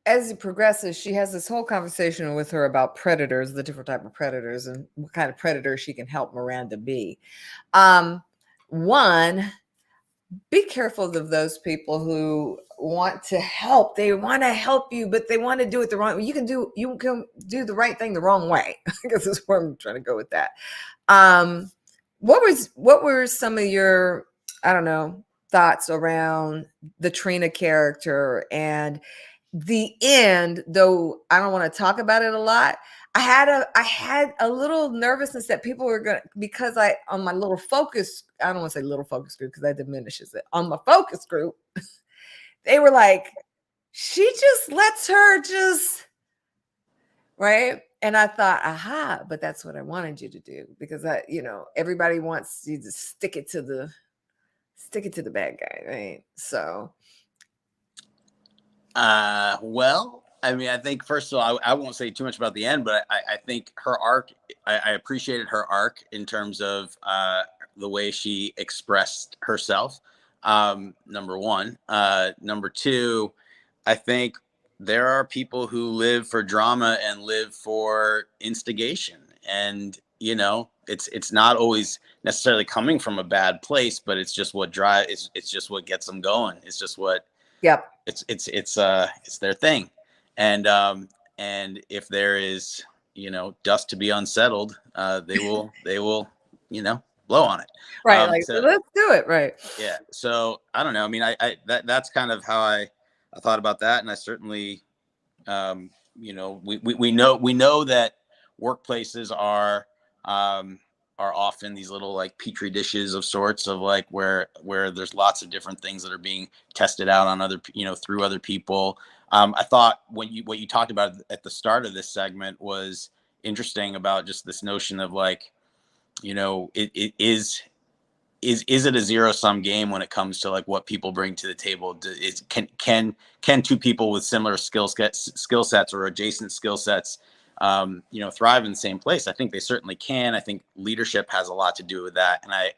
as it progresses, she has this whole conversation with her about predators, the different type of predators, and what kind of predator she can help Miranda be. One, be careful of those people who want to help. They want to help you, but they want to do it the wrong way. You can do the right thing the wrong way. I guess that's where I'm trying to go with that. What were some of your, thoughts around the Trina character and the end? Though I don't want to talk about it a lot, I had a little nervousness that people were gonna, because on my little focus, I don't want to say little focus group because that diminishes it. On my focus group, they were like, she just lets her just, right? And I thought, aha, but that's what I wanted you to do, because everybody wants you to stick it to the bad guy, right? So well, I mean, I think first of all, I won't say too much about the end, but I think her arc, I appreciated her arc in terms of the way she expressed herself. Number one. Number two, I think there are people who live for drama and live for instigation. And, it's not always necessarily coming from a bad place, but it's just what it's just what gets them going. It's just what, yep. It's their thing. And if there is, dust to be unsettled, they will, blow on it. Right. So let's do it. Right. Yeah. So I don't know. I mean, that's kind of how I thought about that. And I certainly, we know that workplaces are often these little like petri dishes of sorts of like where there's lots of different things that are being tested out on other, through other people. I thought what you talked about at the start of this segment was interesting about just this notion of like, it is it a zero-sum game when it comes to like what people bring to the table? Can two people with similar skill sets or adjacent skill sets thrive in the same place? I think they certainly can. I think leadership has a lot to do with that. And I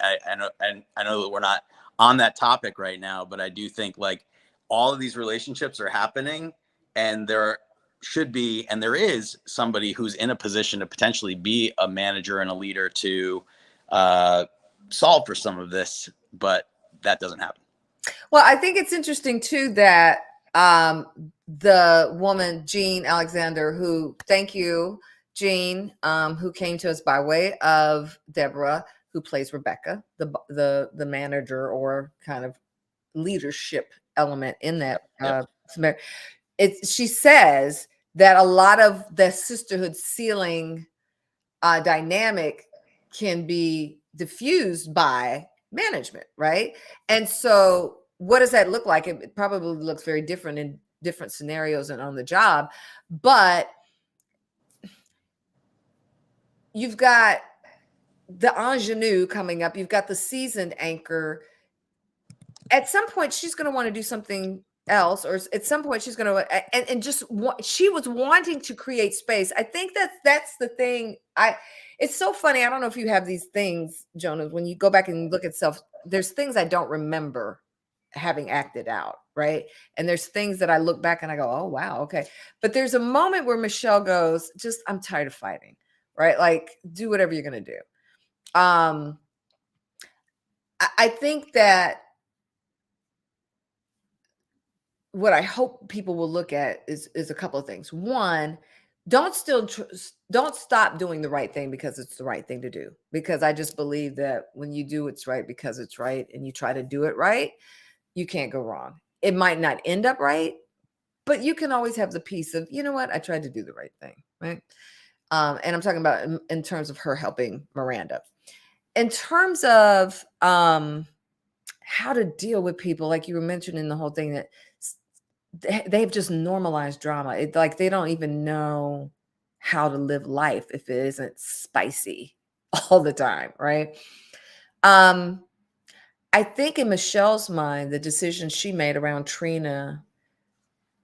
know that we're not on that topic right now, but I do think like all of these relationships are happening, and there should be, and there is somebody who's in a position to potentially be a manager and a leader to solve for some of this, but that doesn't happen. Well, I think it's interesting too that the woman, Jean Alexander, who, thank you, Jean, who came to us by way of Deborah, who plays Rebecca, the manager or kind of leadership element in that. She says that a lot of the sisterhood ceiling dynamic can be diffused by management, right? And so what does that look like? It probably looks very different in different scenarios and on the job, but you've got the ingenue coming up. You've got the seasoned anchor. At some point, she's going to want to do something else, or at some point she's going to, and just she was wanting to create space. I think that's the thing. It's so funny. I don't know if you have these things, Jonas, when you go back and look at self, there's things I don't remember having acted out, right? And there's things that I look back and I go, oh, wow, okay. But there's a moment where Michelle goes, just, I'm tired of fighting, right? Like, do whatever you're going to do. I think that what I hope people will look at is a couple of things. One, don't stop doing the right thing because it's the right thing to do. Because I just believe that when you do what's right because it's right and you try to do it right, you can't go wrong. It might not end up right, but you can always have the peace of, you know what, I tried to do the right thing, right? And I'm talking about in terms of her helping Miranda. In terms of how to deal with people, like you were mentioning the whole thing that they've just normalized drama. It's like they don't even know how to live life if it isn't spicy all the time, right? I think in Michelle's mind, the decision she made around Trina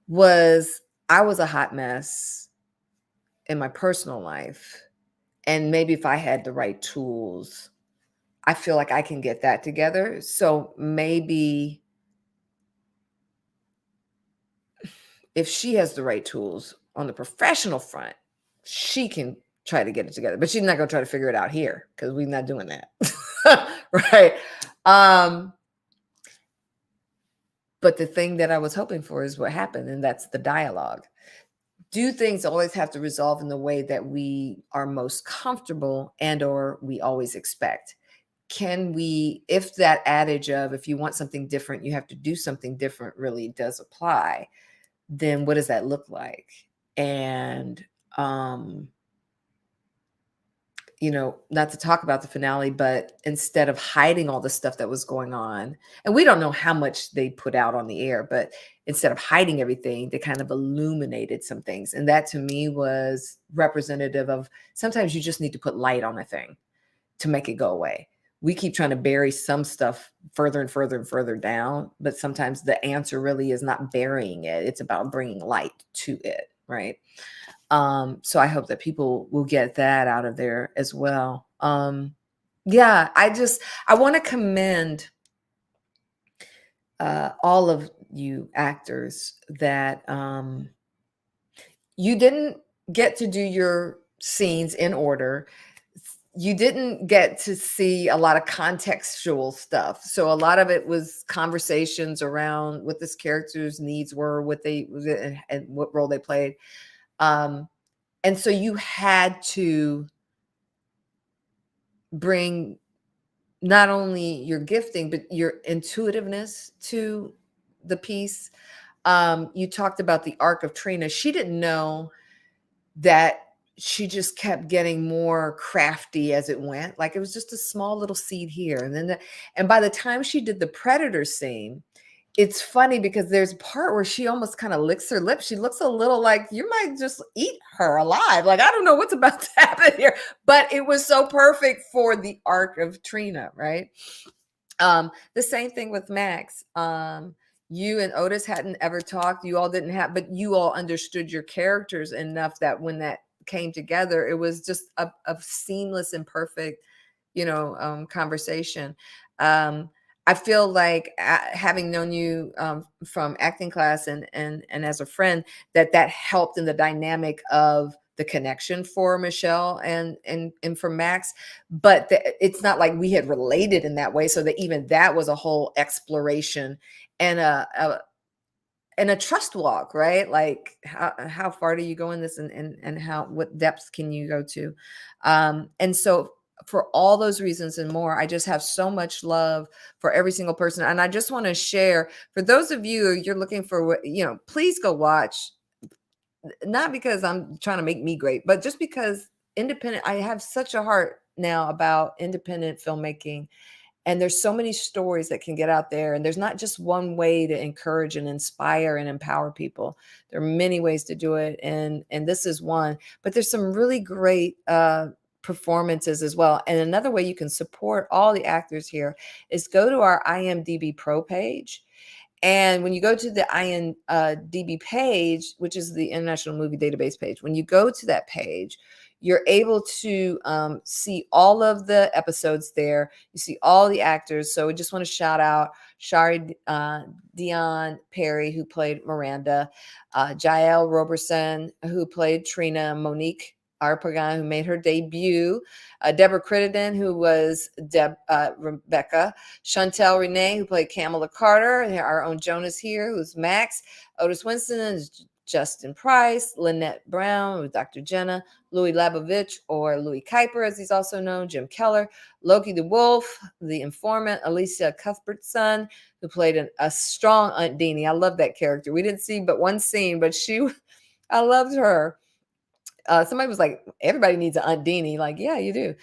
was, I was a hot mess in my personal life. And maybe if I had the right tools, I feel like I can get that together. So maybe if she has the right tools on the professional front, she can try to get it together. But she's not going to try to figure it out here because we're not doing that. Right. But the thing that I was hoping for is what happened, and that's the dialogue. Do things always have to resolve in the way that we are most comfortable and or we always expect? Can we, if that adage of if you want something different, you have to do something different really does apply, then what does that look like? And not to talk about the finale, but instead of hiding all the stuff that was going on, and we don't know how much they put out on the air, but instead of hiding everything, they kind of illuminated some things. And that to me was representative of sometimes you just need to put light on a thing to make it go away. We keep trying to bury some stuff further and further and further down, but sometimes the answer really is not burying it. It's about bringing light to it, right? So I hope that people will get that out of there as well. Yeah, I want to commend all of you actors that you didn't get to do your scenes in order. You didn't get to see a lot of contextual stuff. So a lot of it was conversations around what this character's needs were, and what role they played. And so you had to bring not only your gifting, but your intuitiveness to the piece. You talked about the arc of Trina. She didn't know that she just kept getting more crafty as it went. Like it was just a small little seed here. And by the time she did the predator scene, it's funny because there's a part where she almost kind of licks her lips. She looks a little like you might just eat her alive. Like, I don't know what's about to happen here, but it was so perfect for the arc of Trina, right? The same thing with Max. You and Otis hadn't ever talked. You all didn't have, but you all understood your characters enough that when that came together, it was just a seamless and perfect, conversation. I feel like having known you from acting class and as a friend, that helped in the dynamic of the connection for Michelle and for Max. But it's not like we had related in that way, so that even that was a whole exploration and a trust walk, right? Like how far do you go in this, and what depths can you go to? And so for all those reasons and more, I just have so much love for every single person. And I just want to share, for those of you, you're looking for, please go watch, not because I'm trying to make me great, but just because I have such a heart now about independent filmmaking. And there's so many stories that can get out there. And there's not just one way to encourage and inspire and empower people. There are many ways to do it. And this is one, but there's some really great performances as well. And another way you can support all the actors here is go to our IMDb Pro page. And when you go to the IMDb page, which is the International Movie Database page, when you go to that page, you're able to see all of the episodes there. You see all the actors. So I just want to shout out Shari Dion Perry, who played Miranda, Jael Roberson, who played Trina, Monique Arpagan, who made her debut, Deborah Crittenden, who was Rebecca, Chantel Renee, who played Kamala Carter, and our own Jonas here, who's Max, Otis Winston is Justin Price, Lynette Brown with Dr. Jenna, Louis Labovich, or Louis Kuiper, as he's also known, Jim Keller, Loki the Wolf, the informant, Alicia Cuthbertson, who played a strong Aunt Deanie. I love that character. We didn't see but one scene, but I loved her. Somebody was like, everybody needs an Aunt Deanie. Like, yeah, you do.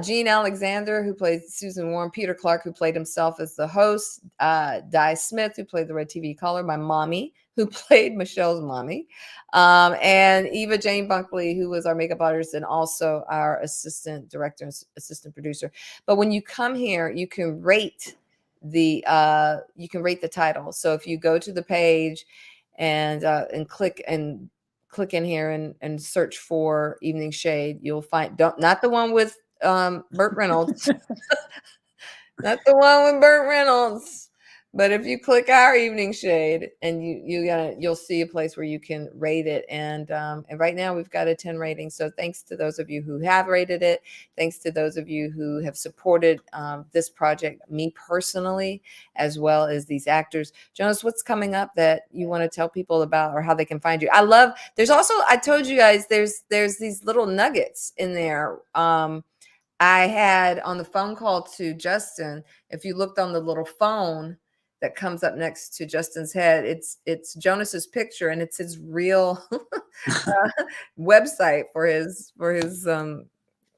Gene Alexander, who played Susan Warren, Peter Clark, who played himself as the host, Di Smith, who played the Red TV caller, my mommy, who played Michelle's mommy, and Eva Jane Bunkley, who was our makeup artist and also our assistant director and assistant producer. But when you come here, you can rate the title. So if you go to the page and click in here and search for Evening Shade, you'll find not the one with Burt Reynolds, not the one with Burt Reynolds. But if you click our Evening Shade, and you'll see a place where you can rate it. And right now we've got a 10 rating. So thanks to those of you who have rated it. Thanks to those of you who have supported this project, me personally, as well as these actors. Jonas, what's coming up that you want to tell people about, or how they can find you? There's also, I told you guys, there's these little nuggets in there. I had on the phone call to Justin, if you looked on the little phone that comes up next to Justin's head, it's Jonas's picture, and it's his real website for his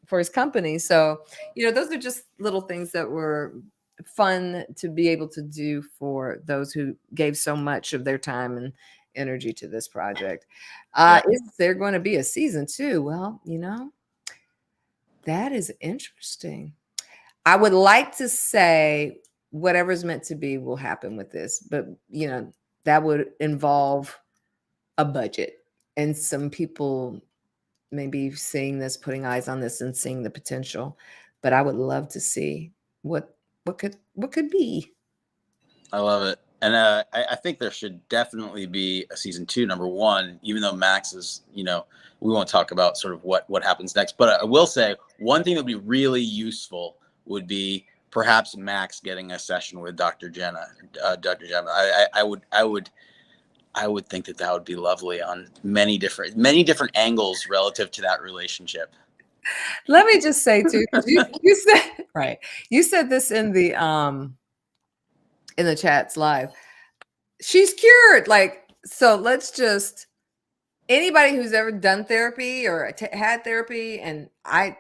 for his company. So, those are just little things that were fun to be able to do for those who gave so much of their time and energy to this project. Is there going to be a season 2? Well, that is interesting. I would like to say whatever's meant to be will happen with this, but that would involve a budget and some people maybe seeing this, putting eyes on this and seeing the potential. But I would love to see what could be. I love it. And I think there should definitely be a season 2, number one, even though Max is, we won't talk about sort of what happens next. But I will say one thing that would be really useful would be perhaps Max getting a session with Dr. Jenna. I would think that would be lovely on many different angles relative to that relationship. Let me just say too, you said right. You said this in the chats live. She's cured. So let's just, anybody who's ever done therapy or had therapy, and I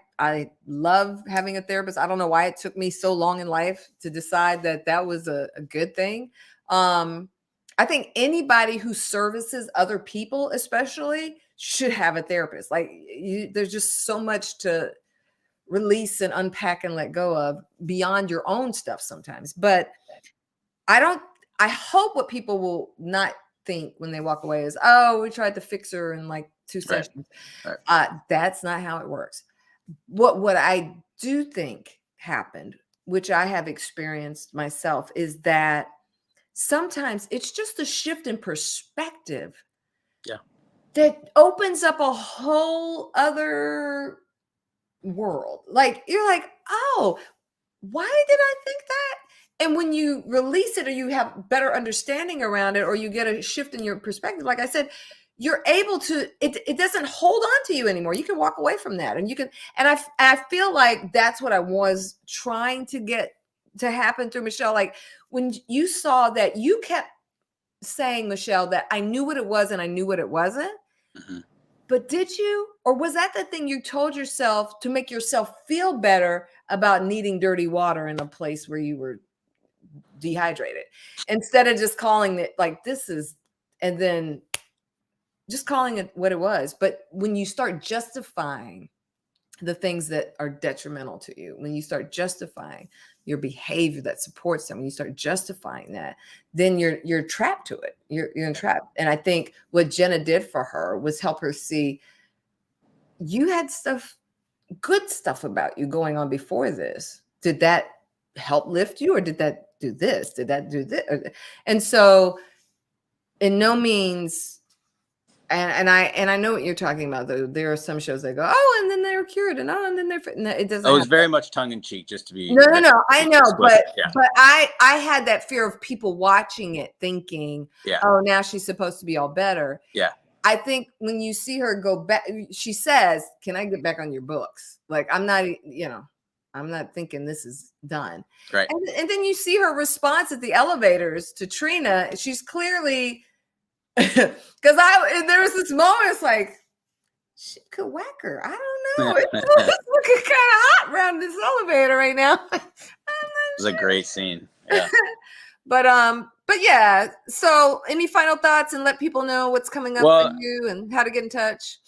love having a therapist. I don't know why it took me so long in life to decide that was a good thing. I think anybody who services other people, especially, should have a therapist. There's just so much to release and unpack and let go of beyond your own stuff sometimes. But I hope what people will not think when they walk away is, oh, we tried to fix her in 2 sessions. Right. That's not how it works. What I do think happened, which I have experienced myself, is that sometimes it's just a shift in perspective. Yeah. That opens up a whole other world. You're like, oh, why did I think that? And when you release it, or you have better understanding around it, or you get a shift in your perspective, like I said, you're able to, it doesn't hold on to you anymore. You can walk away from that, and I feel like that's what I was trying to get to happen through Michelle. When you saw that, you kept saying, Michelle, that I knew what it was and I knew what it wasn't. Mm-hmm. But did you? Or was that the thing you told yourself to make yourself feel better about needing dirty water in a place where you were dehydrated, instead of just calling it this is, and then just calling it what it was? But when you start justifying the things that are detrimental to you, when you start justifying your behavior that supports them, when you start justifying that, then you're trapped to it. You're entrapped. And I think what Jenna did for her was help her see you had good stuff about you going on before this. Did that help lift you, or did that do this? Did that do this? And so, in no means. And I know what you're talking about, though. There are some shows that go, oh, and then they're cured, and then they're fit. No, it doesn't. It was very much tongue in cheek, just to be. No. I know, but I had that fear of people watching it thinking, oh, now she's supposed to be all better. Yeah. I think when you see her go back, she says, "Can I get back on your books?" I'm not, I'm not thinking this is done. Right. And then you see her response at the elevators to Trina. She's clearly. Because there was this moment, it's she could whack her. I don't know. It's looking kind of hot around this elevator right now. It was a great scene. Yeah. But yeah. So, any final thoughts, and let people know what's coming up for you and how to get in touch?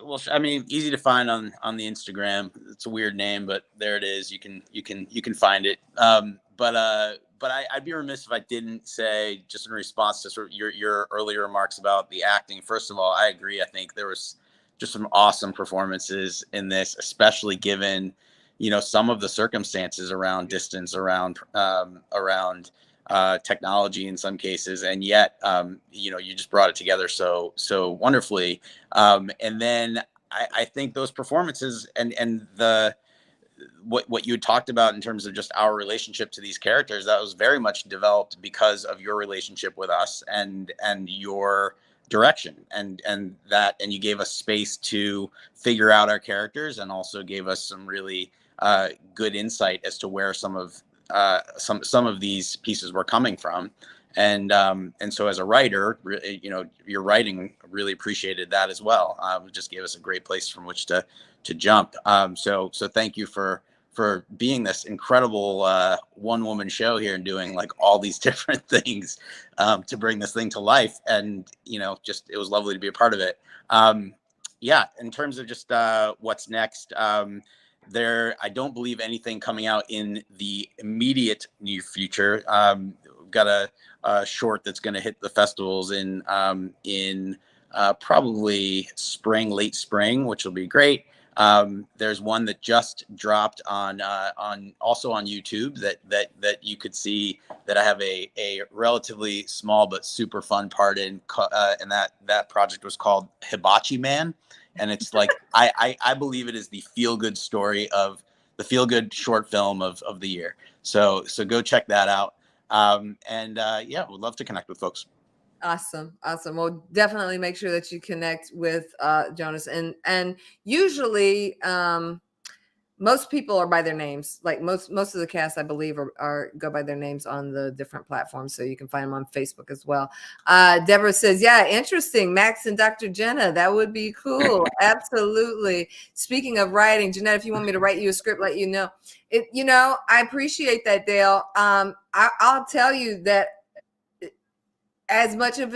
Well, I mean, easy to find on the Instagram. It's a weird name, but there it is. You can find it. But I'd be remiss if I didn't say, just in response to sort of your earlier remarks about the acting. First of all, I agree. I think there was just some awesome performances in this, especially given, some of the circumstances around distance, around technology in some cases, and yet, you just brought it together so wonderfully. And then I think those performances and the. What you had talked about in terms of just our relationship to these characters, that was very much developed because of your relationship with us and your direction and you gave us space to figure out our characters, and also gave us some really good insight as to where some of these pieces were coming from. And so as a writer, your writing really appreciated that as well. It just gave us a great place from which to jump. So thank you for being this incredible one woman show here and doing like all these different things to bring this thing to life. And, you know, just, it was lovely to be a part of it. Yeah. In terms of just what's next, I don't believe anything coming out in the immediate near future. We've got a short that's going to hit the festivals in probably late spring, which will be great. There's one that just dropped on also on YouTube that you could see that I have a relatively small but super fun part in, and that project was called Hibachi Man, and it's like I believe it is the feel-good story of the feel-good short film of the year. So go check that out. Yeah, would love to connect with folks. Awesome. Well, definitely make sure that you connect with Jonas. And usually most people are by their names. Like most of the cast, I believe, are go by their names on the different platforms. So you can find them on Facebook as well. Deborah says, yeah, interesting. Max and Dr. Jenna, that would be cool. Absolutely. Speaking of writing, Jeanette, if you want me to write you a script, let you know. I appreciate that, Dale. I'll tell you that as much as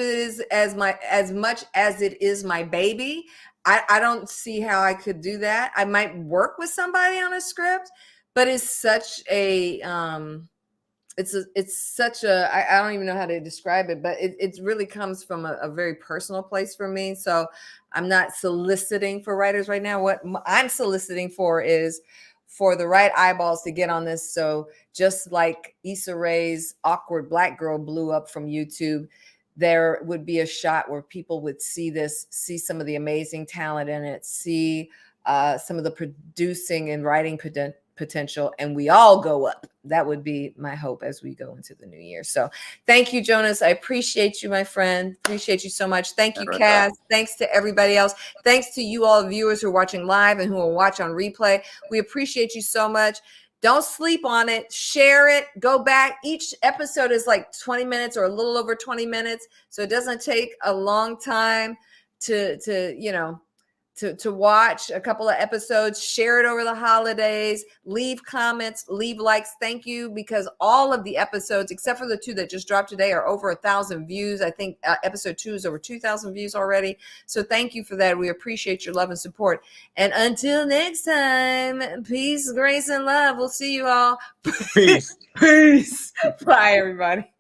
it is my baby, I don't see how I could do that. I might work with somebody on a script, but it's such a I don't even know how to describe it, but it really comes from a very personal place for me. So I'm not soliciting for writers right now. What I'm soliciting for is for the right eyeballs to get on this. So just like Issa Rae's Awkward Black Girl blew up from YouTube, there would be a shot where people would see some of the amazing talent in it, see some of the producing and writing potential, and we all go up. That would be my hope as we go into the new year. So thank you, Jonas. I appreciate you, my friend. Appreciate you so much. Thank you, Cass. Thanks to everybody else. Thanks to you all viewers who are watching live and who will watch on replay. We appreciate you so much. Don't sleep on it. Share it. Go back. Each episode is like 20 minutes or a little over 20 minutes. So it doesn't take a long time to watch a couple of episodes. Share it over the holidays. Leave comments, leave likes. Thank you, because all of the episodes, except for the 2 that just dropped today, are over 1,000 views. I think episode 2 is over 2,000 views already. So thank you for that. We appreciate your love and support. And until next time, peace, grace, and love. We'll see you all. Peace. Bye, everybody.